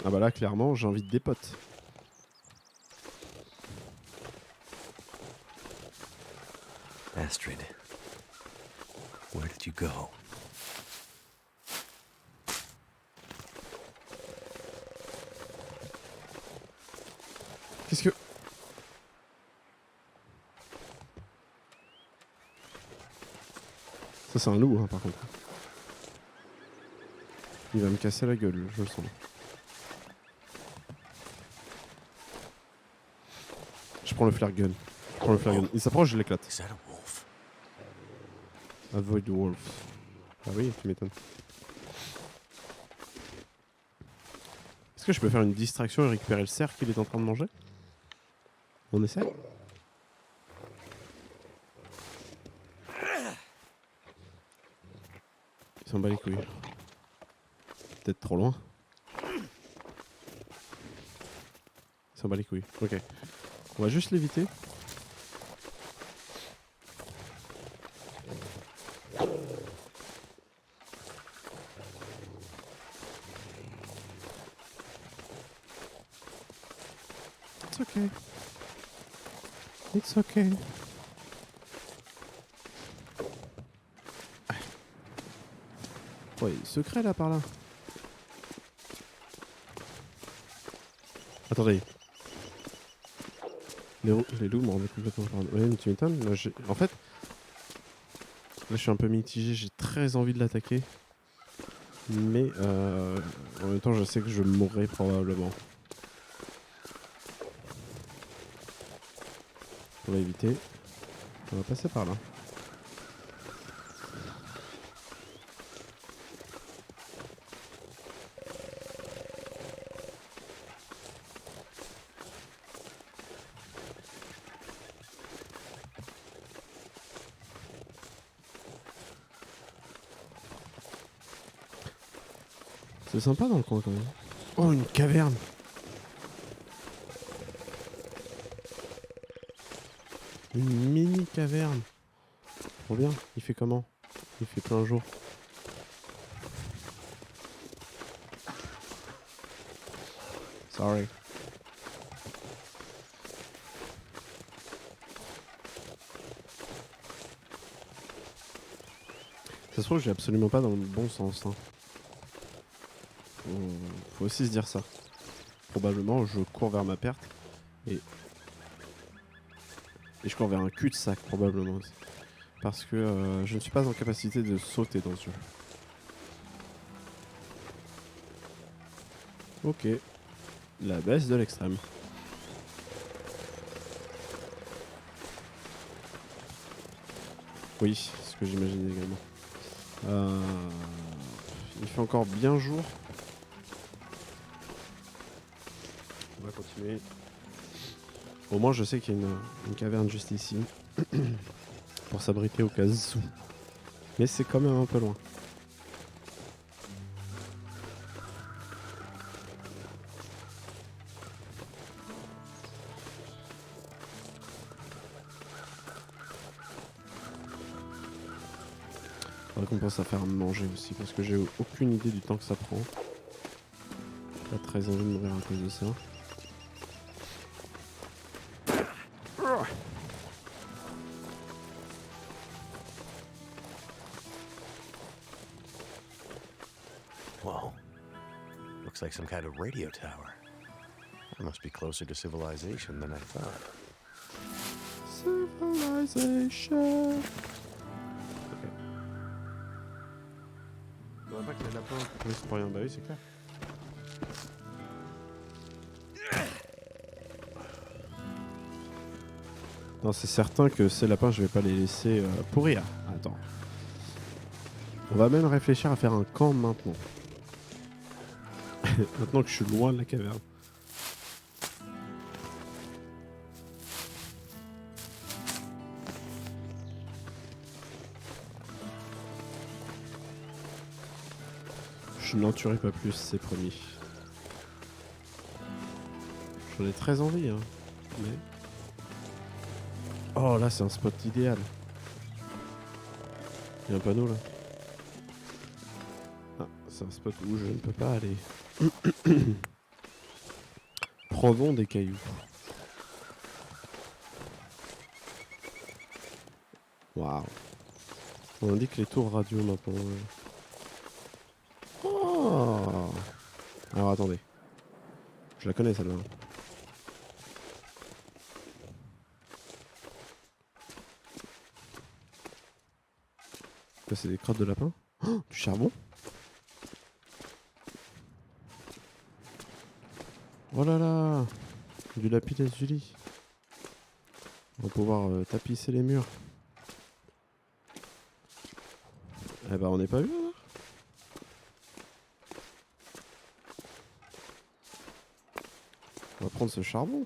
Ah bah là clairement j'invite des potes. Astrid, where did you go? Qu'est-ce que... Ça c'est un loup hein, par contre. Il va me casser la gueule, je le sens. Je prends le flare gun. Il s'approche, je l'éclate. Is that a wolf? Avoid wolf. Ah oui, tu m'étonnes. Est-ce que je peux faire une distraction et récupérer le cerf qu'il est en train de manger? On essaie? Il s'en bat les couilles. Peut-être trop loin. Il s'en bat les couilles. Ok. On va juste l'éviter. It's okay. It's okay. Oh, il y a secret là par là. Attendez. Les loups m'ont rendu complètement parano. Ouais, mais tu m'étonnes. En fait, là je suis un peu mitigé. J'ai très envie de l'attaquer. Mais en même temps, je sais que je mourrai probablement. On va éviter. On va passer par là. C'est sympa dans le coin quand même. Oh, une caverne! Une mini caverne. Trop bien. Il fait comment? Il fait plein jour. Sorry. Ça se trouve, je vais absolument pas dans le bon sens. Hein. Faut aussi se dire ça. Probablement, je cours vers ma perte. Et Et je cours vers un cul-de-sac probablement aussi. Parce que je ne suis pas en capacité de sauter dans ce jeu. Ok. La baisse de l'extrême. Oui, c'est ce que j'imagine également. Il fait encore bien jour. On va continuer. Au moins je sais qu'il y a une caverne juste ici. Pour s'abriter au cas où. Mais c'est quand même un peu loin. Faudrait qu'on pense à faire manger aussi parce que j'ai aucune idée du temps que ça prend. Pas très envie de mourir à cause de ça. Whoa. Looks like some kind of radio tower. I must be closer to civilization than I thought. Civilization. Ok. Faudrait pas que les lapins pourrissent pour rien. Bah oui, c'est clair. Non, c'est certain que ces lapins, je vais pas les laisser pourrir. Attends. On va même réfléchir à faire un camp maintenant. Maintenant que je suis loin de la caverne. Je n'en tuerai pas plus, c'est promis. J'en ai très envie, hein. Mais... Oh, là, c'est un spot idéal. Il y a un panneau, là. Ah, c'est un spot où je ne peux pas aller. Prenons des cailloux. Waouh. On indique les tours radio maintenant. Oh. Alors attendez. Je la connais celle-là. Ça c'est des crottes de lapin. Oh, du charbon. Oh là là. Du lapis lazuli. On va pouvoir tapisser les murs. Eh ben on n'est pas vu là. On va prendre ce charbon.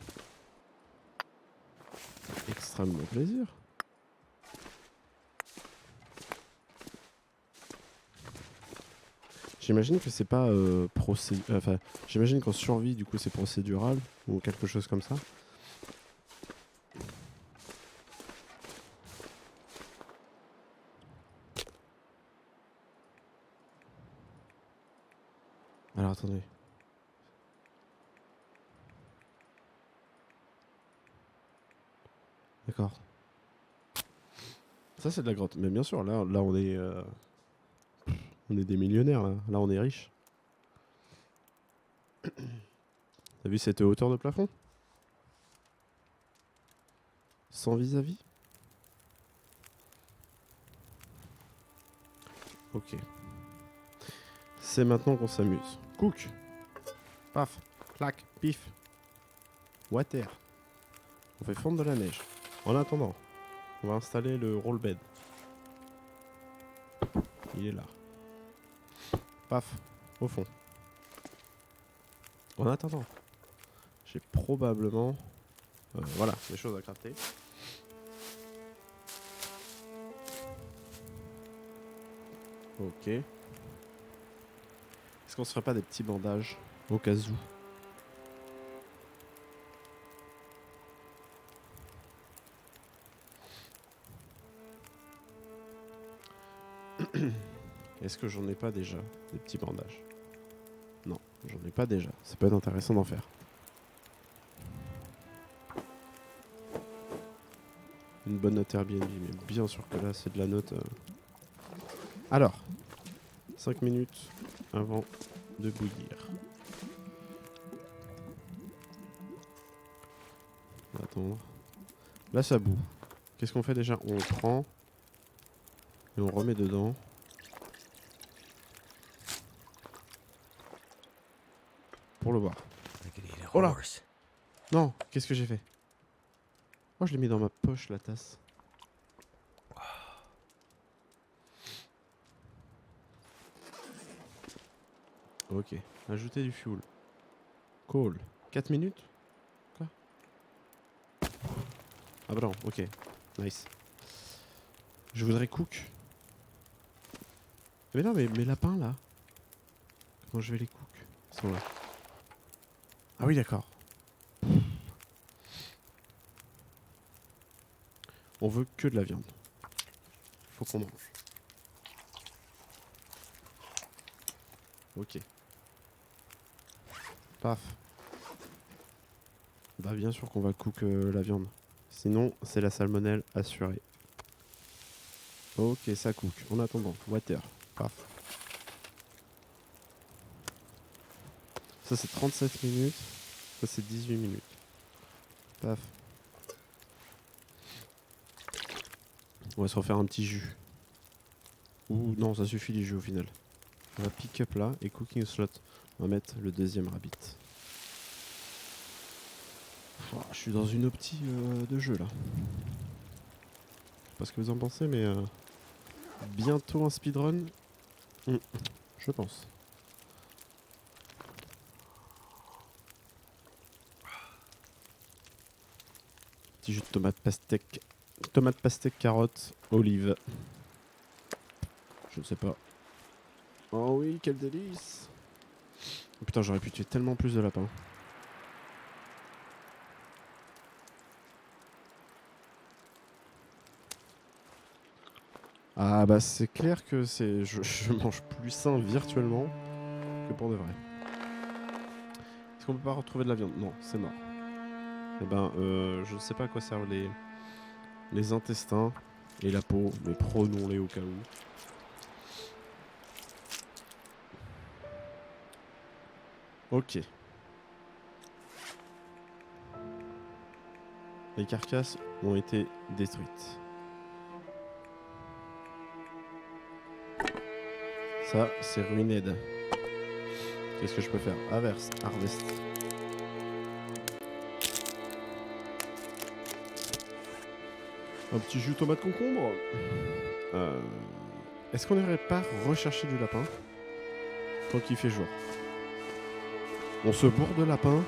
Extrêmement plaisir. J'imagine que c'est pas enfin, j'imagine qu'en survie du coup c'est procédural ou quelque chose comme ça. Alors attendez. D'accord. Ça c'est de la grotte. Mais bien sûr, là on est des millionnaires. Là on est riches. T'as vu cette hauteur de plafond? Sans vis-à-vis? Ok. C'est maintenant qu'on s'amuse. Cook. Paf. Clac. Pif. Water. On fait fondre de la neige. En attendant, on va installer le rollbed. Il est là. Paf. Au fond. En attendant, j'ai probablement... voilà, des choses à crafter. Ok. Est-ce qu'on se ferait pas des petits bandages au cas où? Est-ce que j'en ai pas déjà des petits bandages? Non, j'en ai pas déjà. Ça peut être intéressant d'en faire. Une bonne note Airbnb, mais bien sûr que là c'est de la note. Alors, 5 minutes avant de bouillir. On va attendre. Là, ça boue. Qu'est-ce qu'on fait déjà? On le prend. Et on remet dedans. Pour le boire. Oh là! Non! Qu'est-ce que j'ai fait? Oh, je l'ai mis dans ma poche, la tasse. Ok. Ajouter du fuel. Cool. 4 minutes? Quoi? Ah bah non, ok. Nice. Je voudrais cook. Mais non, mais mes lapins là. Comment je vais les cook? Ils sont là. Ah oui, d'accord. On veut que de la viande. Faut qu'on mange. Ok. Paf. Bah bien sûr qu'on va cook la viande. Sinon, c'est la salmonelle assurée. Ok, ça cook. En attendant, water. Paf. Ça c'est 37 minutes. Ça c'est 18 minutes. Paf. On va se refaire un petit jus. Ou non, ça suffit les jus au final. On va pick up là et cooking slot. On va mettre le deuxième rabbit. Oh, je suis dans une optique de jeu là. Je sais pas ce que vous en pensez, mais bientôt un speedrun. Je pense. Petit jus de tomate pastèque. Tomate pastèque, carotte, olive. Je ne sais pas. Oh oui, quel délice! Oh putain, j'aurais pu tuer tellement plus de lapins. Ah bah c'est clair que c'est je mange plus sain virtuellement que pour de vrai. Est-ce qu'on peut pas retrouver de la viande? Non, c'est mort. Eh ben, je ne sais pas à quoi servent les intestins et la peau, mais prenons-les au cas où. Ok. Les carcasses ont été détruites. Ça, c'est ruined. Qu'est-ce que je peux faire? Averse, harvest. Un petit jus tomate concombre. Est-ce qu'on n'irait pas rechercher du lapin tant qu'il fait jour? On se bourre de lapin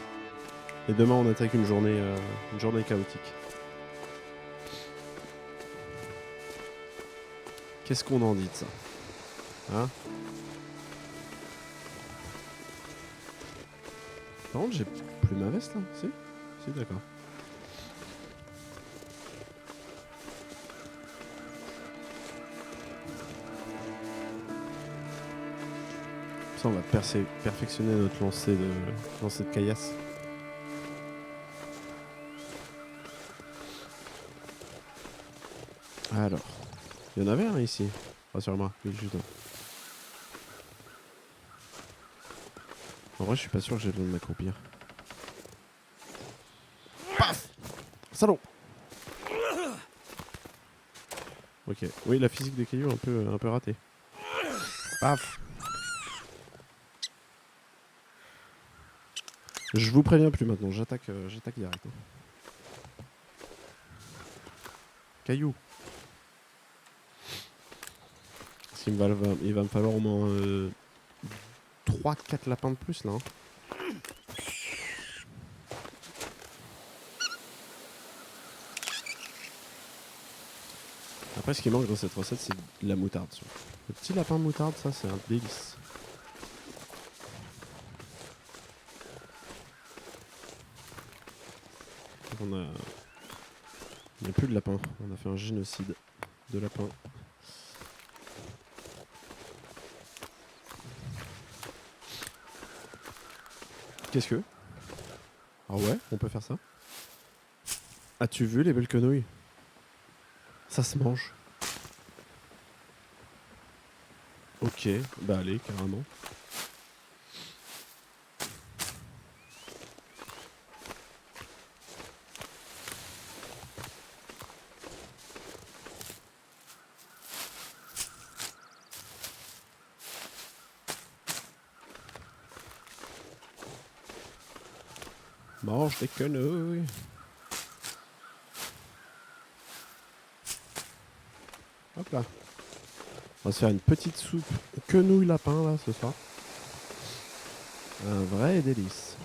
et demain on attaque une journée chaotique. Qu'est-ce qu'on en dit de ça? Hein? Par contre, j'ai plus ma veste là? Si? Si, d'accord. Ça, on va perfectionner notre lancer de caillasse. Alors, il y en avait un ici. Rassure-moi, oui, juste un. En vrai, je suis pas sûr que j'ai besoin de m'accroupir. Paf! Salaud! Ok, oui, la physique des cailloux un peu ratée. Paf! Je vous préviens plus maintenant, j'attaque direct. Caillou. Parce qu'il il va me falloir au moins 3-4 lapins de plus là. Hein. Après, ce qui manque dans cette recette, c'est de la moutarde. Le petit lapin de moutarde, ça, c'est un délice. On n'a plus de lapin. On a fait un génocide de lapins. Qu'est-ce que? Ah ouais, on peut faire ça. As-tu vu les belles quenouilles? Ça se mange. Ok, bah allez, carrément. Mange des quenouilles. Hop là. On va se faire une petite soupe quenouille lapin là ce soir. Un vrai délice.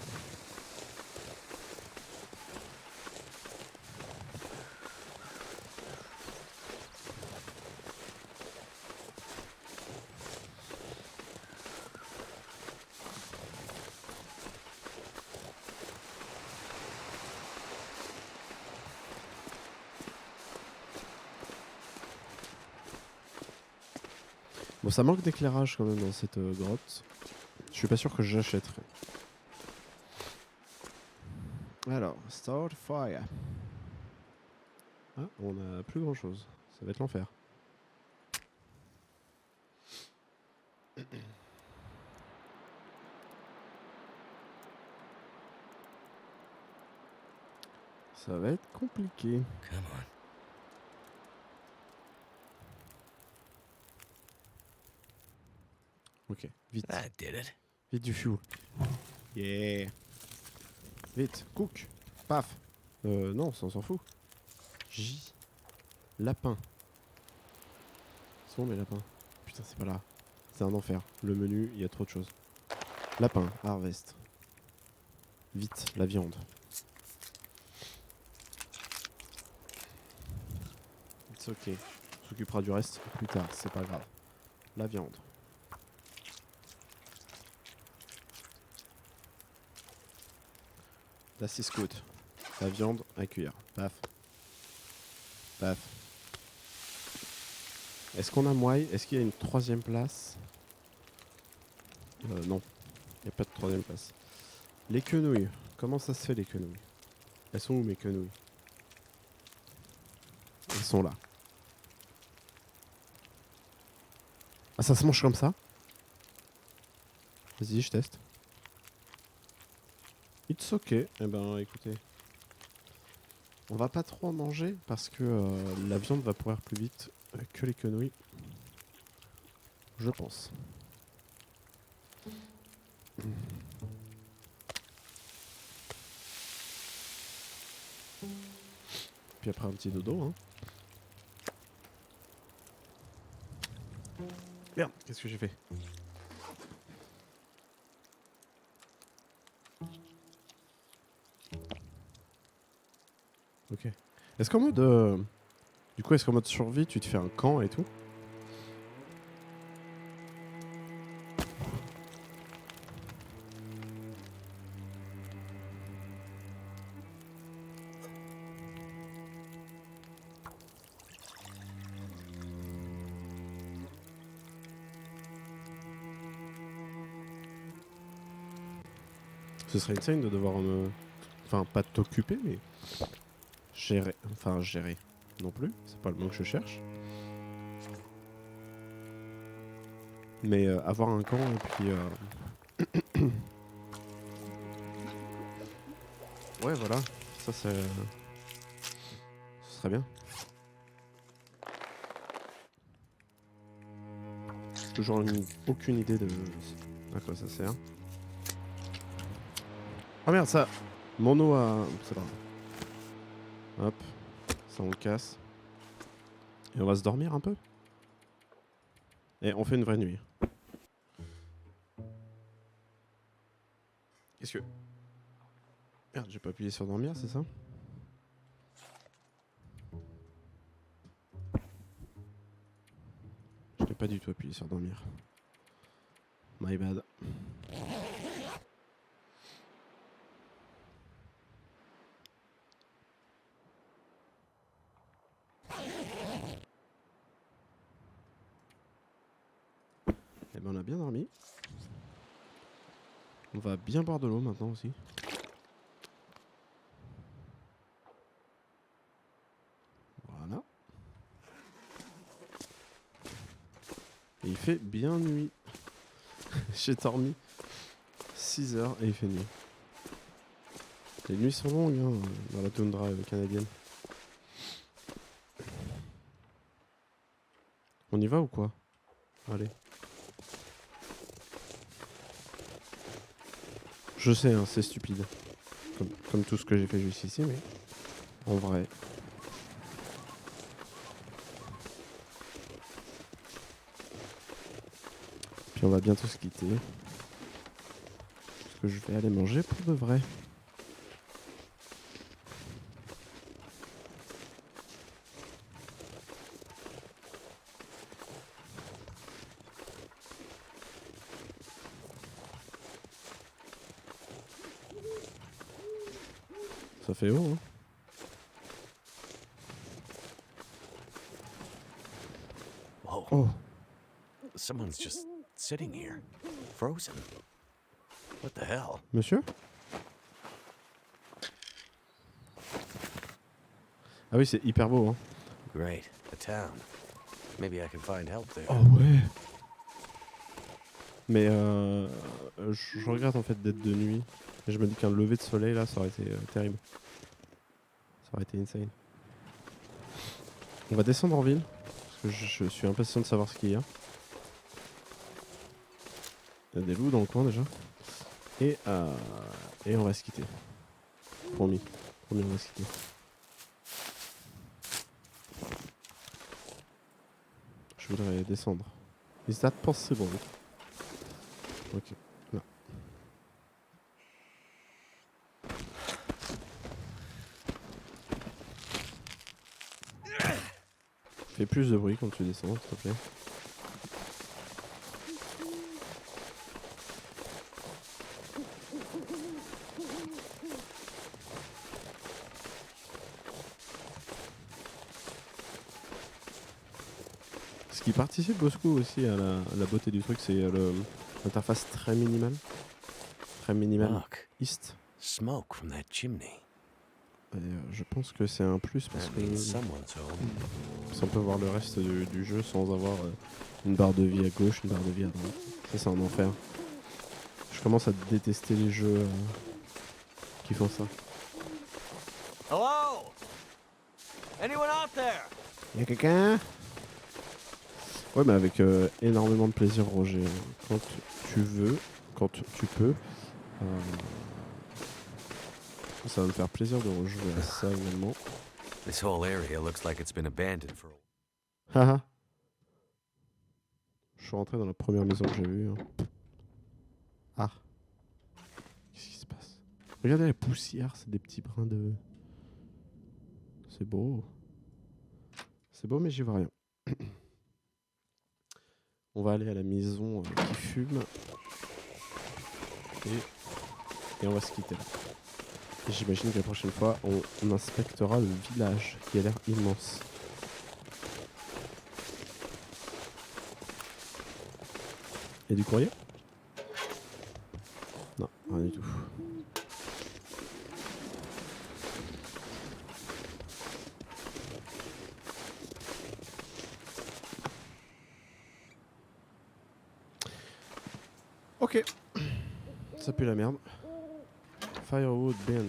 Bon, ça manque d'éclairage quand même dans cette grotte. Je suis pas sûr que j'achèterai. Alors, start fire. Ah, on a plus grand chose. Ça va être l'enfer. Ça va être compliqué. Come on. Ok, vite. That did it. Vite du fuel. Yeah. Vite, cook. Paf. Non, ça on s'en fout. J. Lapin. Sont mes lapins. Putain, c'est pas là. C'est un enfer. Le menu, il y a trop de choses. Lapin, harvest. Vite, la viande. It's ok. On s'occupera du reste plus tard, c'est pas grave. La viande. Das ist gut. La viande à cuire. Paf. Paf. Est-ce qu'on a moelle? Est-ce qu'il y a une troisième place? Non. Il n'y a pas de troisième place. Les quenouilles. Comment ça se fait les quenouilles? Elles sont où mes quenouilles? Elles sont là. Ah, ça se mange comme ça? Vas-y, je teste. It's ok. Eh ben, écoutez. On va pas trop en manger parce que la viande va pourrir plus vite que les quenouilles. Je pense. Puis après un petit dodo, hein. Merde, qu'est-ce que j'ai fait? Ok. Est-ce qu'en mode... Du coup, est-ce qu'en mode survie, tu te fais un camp et tout? Ce serait insane de devoir me... Enfin, pas t'occuper, mais... Gérer. Enfin, gérer. Non plus. C'est pas le mot que je cherche. Mais avoir un camp et puis... Ouais, voilà. Ça, c'est... Ce serait bien. J'ai toujours aucune idée de... à quoi ça sert. Oh merde, ça... Mon eau a... C'est pas grave. Hop. Ça, on le casse. Et on va se dormir un peu. Et on fait une vraie nuit. Qu'est-ce que... Merde, j'ai pas appuyé sur dormir, c'est ça? Je n'ai pas du tout appuyé sur dormir. My bad. Eh ben on a bien dormi. On va bien boire de l'eau maintenant aussi. Voilà. Et il fait bien nuit. J'ai dormi 6 heures et il fait nuit. Les nuits sont longues hein, dans la toundra canadienne. On y va ou quoi? Allez. Je sais, hein, c'est stupide. comme tout ce que j'ai fait jusqu'ici, mais en vrai. Puis on va bientôt se quitter. Parce que je vais aller manger pour de vrai. Ça fait haut, hein. Whoa. Oh, Someone's just sitting here, frozen. What the hell? monsieur? Ah oui, c'est hyper beau, hein. Great, a town. Maybe I can find help there. Oh ouais. Mais je regrette en fait d'être de nuit. Et je me dis qu'un lever de soleil là, ça aurait été terrible. Ça aurait été insane. On va descendre en ville. Parce que je suis impatient de savoir ce qu'il y a. Il y a des loups dans le coin déjà. Et on va se quitter. Promis. Promis, on va se quitter. Je voudrais descendre. Is that possible? Ok. Là. Fais plus de bruit quand tu descends, s'il te plaît. Ce qui participe beaucoup aussi à la beauté du truc, c'est l'interface très minimale. Très Look, minimaliste. smoke from that chimney. Et je pense que c'est un plus parce That que means someone's home. on peut voir le reste du jeu sans avoir une barre de vie à gauche, une barre de vie à droite. Ça, c'est un enfer. Je commence à détester les jeux qui font ça. Hello? Anyone out there? Y'a quelqu'un? Ouais, mais avec énormément de plaisir, Roger. Quand tu veux, quand tu peux. Ça va me faire plaisir de rejouer à ça également. This whole area looks like it's been abandoned for Haha. Je suis rentré dans la première maison que j'ai vue. Hein. Ah. Qu'est-ce qui se passe? Regardez la poussière, c'est des petits brins de... C'est beau. C'est beau, mais j'y vois rien. On va aller à la maison qui fume. Et on va se quitter là. Et j'imagine que la prochaine fois, on inspectera le village qui a l'air immense. Et du courrier? Non, rien du tout. Ok. Ça pue la merde. Firewood bin.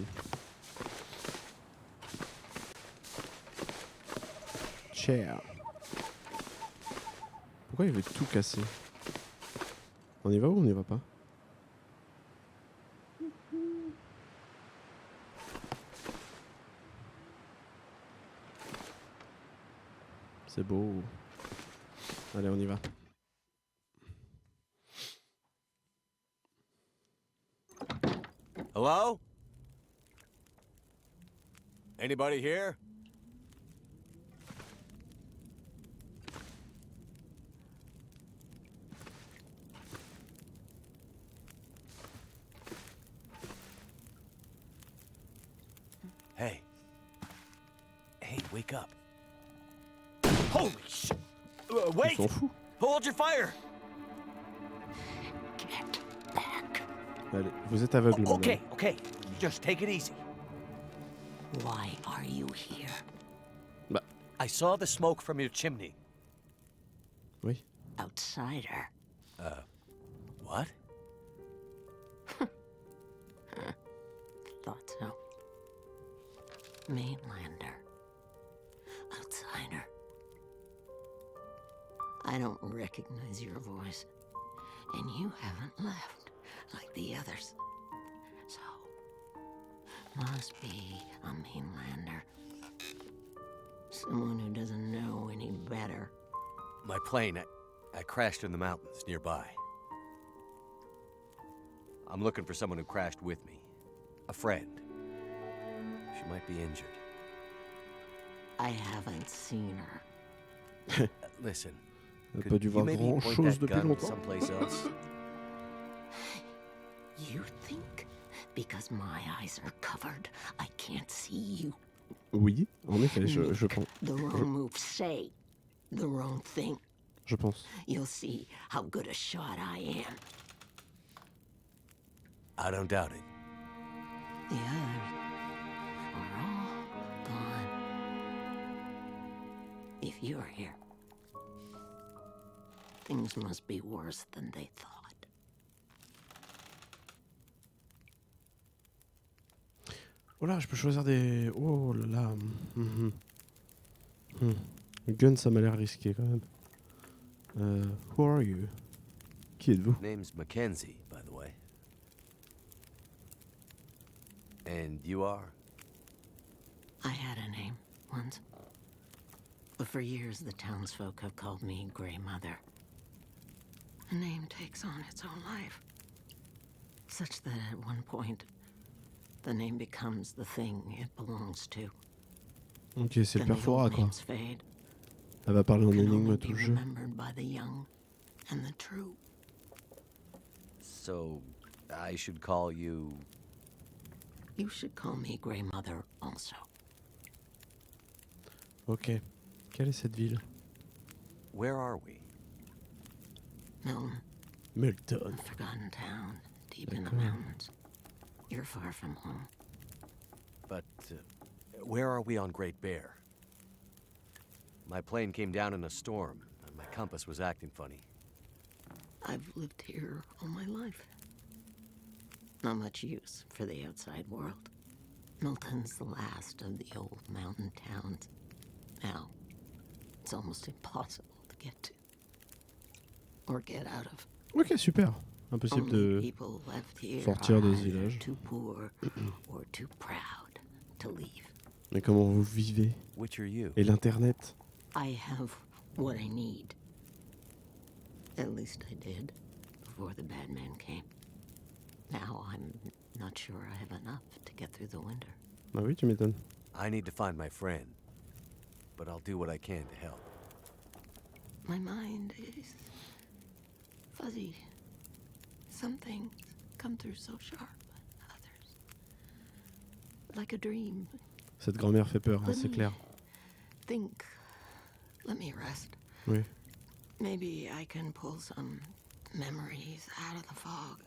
Chair. Pourquoi il veut tout casser? On y va ou on y va pas? C'est beau. Allez, on y va. Hello? Anybody here? Hey. Hey, wake up. Holy shit! On Wait! s'en fout. Hold your fire! Get back. Allez, vous êtes aveugle, madame. Okay, okay. Just take it easy. Why are you here? Bah, I saw the smoke from your chimney. oui. Outsider. What? Thought so. Mainlander. Outsider. I don't recognize your voice. And you haven't left like the others. So, Must be a mainlander. Someone who doesn't know any better. My plane, I crashed in the mountains nearby. I'm looking for someone who crashed with me. A friend. She might be injured. I haven't seen her. Listen, On n'a could pas dû you voir maybe grand point chose that depuis gun longtemps. someplace else? You think because my eyes are covered, I can't see you? Oui, en effet, je pense. The wrong move, say the wrong thing. Je pense. You'll see how good a shot I am. I don't doubt it. The others are all gone. If you're here, things must be worse than they thought. Voilà, je peux choisir des... Oh là là. Mhm. Le gun, ça m'a l'air risqué quand même. Who are you? Qui êtes-vous? Name's Mackenzie, by the way. And you are? I had a name once. But for years, the townsfolk have called me Grey Mother. A name takes on its own life. Such that at one point, the name becomes the thing it belongs to. Ok, c'est le Then père the old Fora, quoi. names fade. Elle va parler en Can énigme only tout be le jeu. remembered by the young and the true. So, I should call you... You should call me Grey Mother also. Ok. Quelle est cette ville? Where are we? Milton, Milton. a forgotten town, deep in the D'accord. mountains. You're far from home. But where are we on Great Bear? My plane came down in a storm, and my compass was acting funny. I've lived here all my life. Not much use for the outside world. Milton's the last of the old mountain towns. Now, it's almost impossible to get to. Or get out of. Ok, super. Impossible Only de... people left here sortir de are ce either village. too poor or too proud to leave. Mais comment vous vivez? Which are you? Et l'internet? I have what I need. At least I did before the bad man came. Now I'm not sure I have enough to get through the winter. Bah oui, tu m'étonnes. I need to find my friend, but I'll do what I can to help. My mind is fuzzy. Some things come through so sharp, others like a dream. Cette grand-mère fait peur, hein, Let c'est me clair. Think. Let me rest. Oui. Maybe I can pull some memories out of the fog.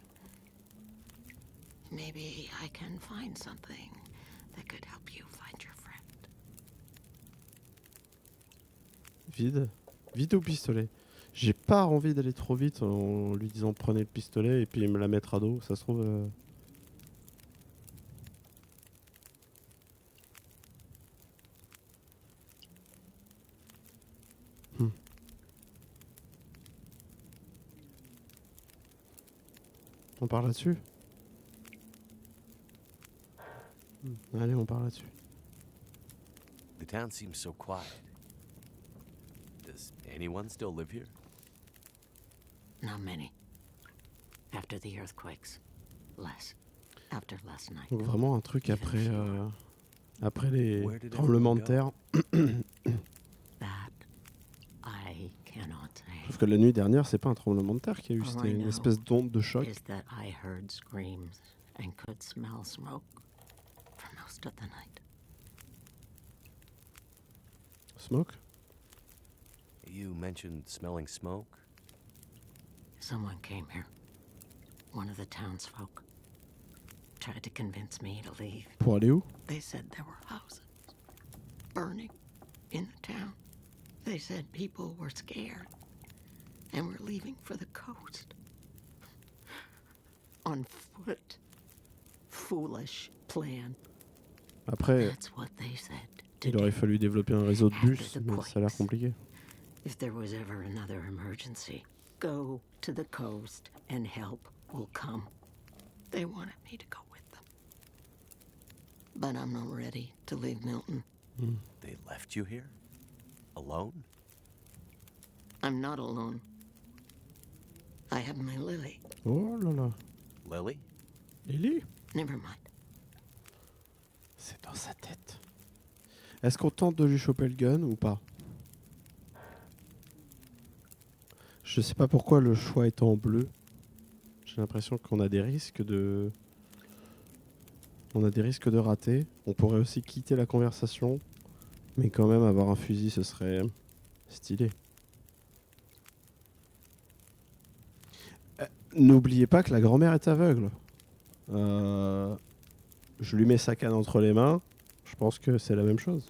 Maybe I can find something that could help you find your friend. Vide. Vite au pistolet. J'ai pas envie d'aller trop vite en lui disant prenez le pistolet et puis il me la mettre à dos. Ça se trouve... On part là-dessus? Allez, on part là-dessus. The town seems so quiet. Does anyone still live here? Not many. After the earthquakes. Less. After last night. Donc vraiment un truc après, après les Where did tremblements de everyone terre. That I cannot say. Sauf que la nuit dernière, c'est pas un tremblement de terre qu'il y a eu, All c'était I une know espèce d'onde de choc. Is that I heard screams and could smell smoke for most of the night. Smoke? You mentioned smelling smoke? Someone came here. One of the townsfolk. Tried to convince me to leave. Pour aller où? They said there were houses burning in the town. They said people were scared and were leaving for the coast. On foot. Foolish plan. Après, That's what they said to il aurait do. fallu développer un réseau de bus, After the mais ça a l'air quakes. compliqué. If there was ever another emergency, go to the coast and help will come. They wanted me to go with them. But I'm not ready to leave Milton. They left you here? Alone? I'm not alone. I have my Lily. Oh là là. Lily? Lily? Never mind. C'est dans sa tête. Est-ce qu'on tente de lui choper le gun ou pas? Je sais pas pourquoi le choix est en bleu. J'ai l'impression qu'on a des risques de... On a des risques de rater. On pourrait aussi quitter la conversation. Mais quand même, avoir un fusil, ce serait stylé. N'oubliez pas que la grand-mère est aveugle. Je lui mets sa canne entre les mains. Je pense que c'est la même chose.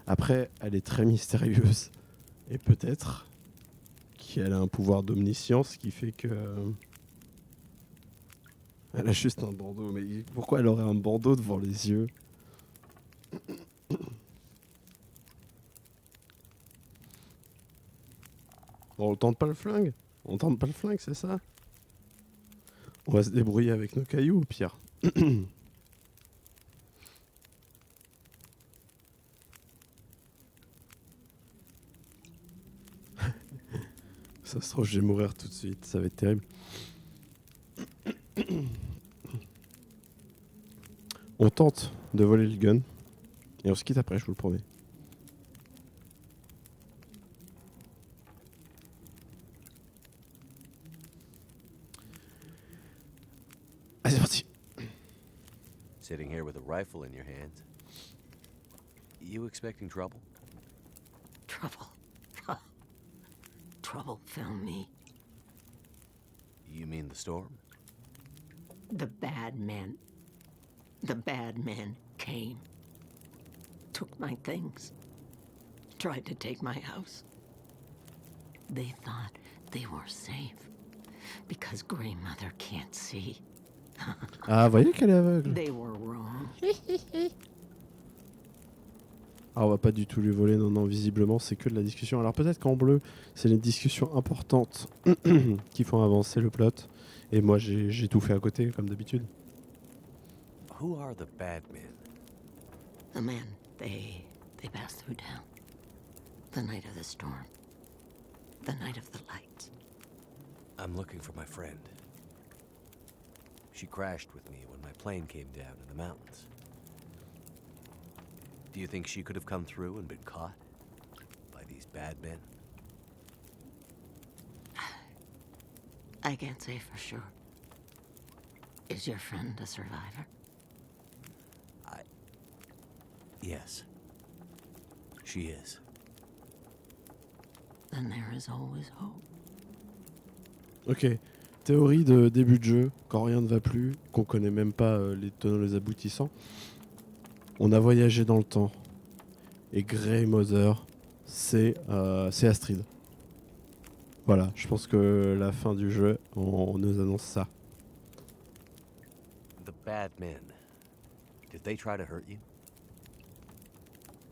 Après, elle est très mystérieuse. Et peut-être qu'elle a un pouvoir d'omniscience qui fait que... Elle a juste un bandeau. Mais pourquoi elle aurait un bandeau devant les yeux? Bon, on tente pas le flingue? On tente pas le flingue, c'est ça? On va se débrouiller avec nos cailloux, au pire. Ça se trouve, je vais mourir tout de suite. Ça va être terrible. On tente de voler le gun. Et on se quitte après, je vous le promets. Allez, c'est parti. Sitting here with a rifle in your hands. You expecting trouble? Trouble. Trouble found me. You mean the storm? The bad men. The bad men came. Took my things. Tried to take my house. They thought they were safe. Because Grey Mother can't see. Ah, vous voyez qu'elle est aveugle. They were wrong. Ah, on va pas du tout lui voler, non, non, visiblement, c'est que de la discussion. Alors peut-être qu'en bleu, c'est les discussions importantes qui font avancer le plot. Et moi, j'ai tout fait à côté, comme d'habitude. Who are the bad men? The men, they passed through town. The night of the storm. The night of the lights. I'm looking for my friend. She crashed with me when my plane came down in the mountains. Do you think she could have come through and been caught by these bad men? I can't say for sure. Is your friend a survivor? Yes. She is. Then there is always hope. Ok, théorie de début de jeu, quand rien ne va plus, qu'on connaît même pas les tenants les aboutissants. On a voyagé dans le temps. Et Grey Mother, c'est Astrid. Voilà, je pense que la fin du jeu, on nous annonce ça. The bad men. Did they try to hurt you?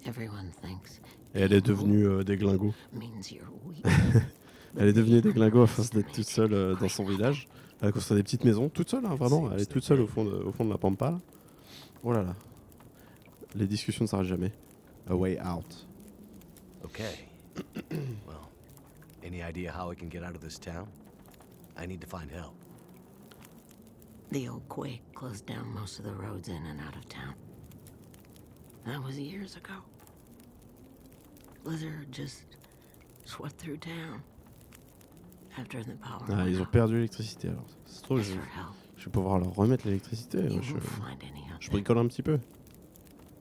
Everyone thinks Et elle est devenue déglingo. means you're weak. Elle est devenue déglingo à force d'être toute seule dans son village. Elle a construit des petites maisons, toute seule, hein, vraiment. Elle est toute seule au fond de la pampa. Là. Oh là là. Les discussions ne s'arrêtent jamais. A way out. Okay. Well, any idea how I can get out of this town? I need to find help. The old quake closed down most of the roads in and out of town. That was years ago. Blizzard just swept through town. After the power Ah, went ils ont out. perdu l'électricité alors. Ça se trouve, Ask je for help. vais pouvoir leur remettre l'électricité. You Je won't find any out je there. bricole un petit peu.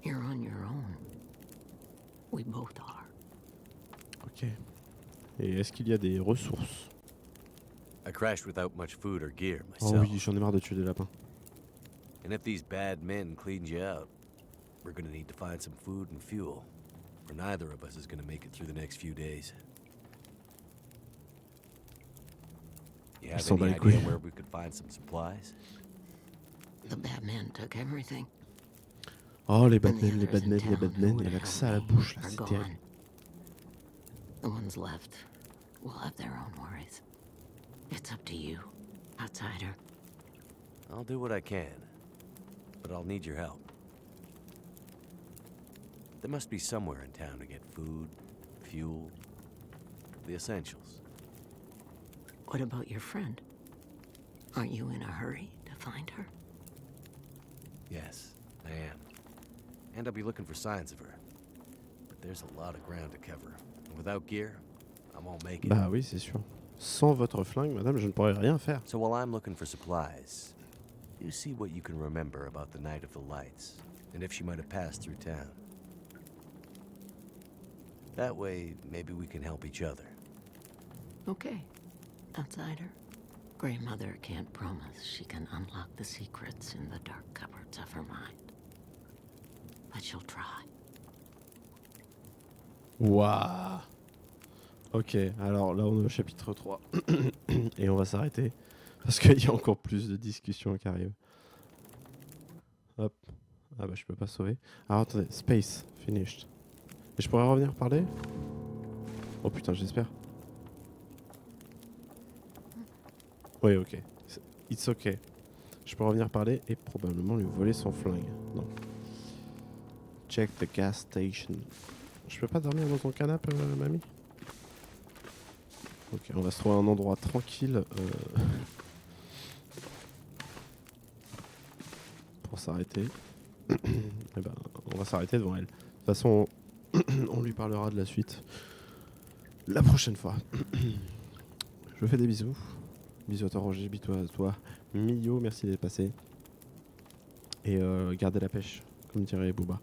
You're on your own. We both are. Ok. Et est-ce qu'il y a des ressources? I crashed without much food or gear Oh myself. oui, j'en ai marre de tuer des lapins. And if these bad men cleaned you out, we're gonna need to find some food and fuel. Or neither of us is gonna make it through the next few days. You have s'en bat any les idea couilles. where we could find some supplies? The bad men took everything. Oh, les And the badmen, les others in badmen, les town who badmen. would Il y a have que ça à la helped me bouche là, are c'est gone. terrible. The ones left will have their own worries. It's up to you, outsider. I'll do what I can, but I'll need your help. There must be somewhere in town to get food, fuel, the essentials. What about your friend? Aren't you in a hurry to find her? Yes, I am. And I'll be looking for signs of her. But there's a lot of ground to cover. And without gear, I won't make it. Bah oui, c'est sûr. Sans votre flingue, madame, je ne pourrais rien faire. So while I'm looking for supplies, you see what you can remember about the Night of the Lights, and if she might have passed through town. That way, maybe we can help each other. Okay. Outsider. Grey Mother can't promise she can unlock the secrets in the dark cupboards of her mind. But she'll try. Waouh. Ok, alors là on est au chapitre 3. Et on va s'arrêter. Parce qu'il y a encore plus de discussions qui arrivent. Hop. Ah bah je peux pas sauver. Alors attendez, space, finished. Et je pourrais revenir parler? Oh putain, j'espère. Oui, ok. It's ok. Je peux revenir parler et probablement lui voler son flingue. Non. Check the gas station. Je peux pas dormir dans ton canapé, mamie? Ok, on va se trouver un endroit tranquille pour s'arrêter. Et ben, on va s'arrêter devant elle. De toute façon, on lui parlera de la suite la prochaine fois. Je vous fais des bisous. Bisous à toi Roger, bisous à toi Mio, merci d'être passé. Et gardez la pêche, comme dirait Booba.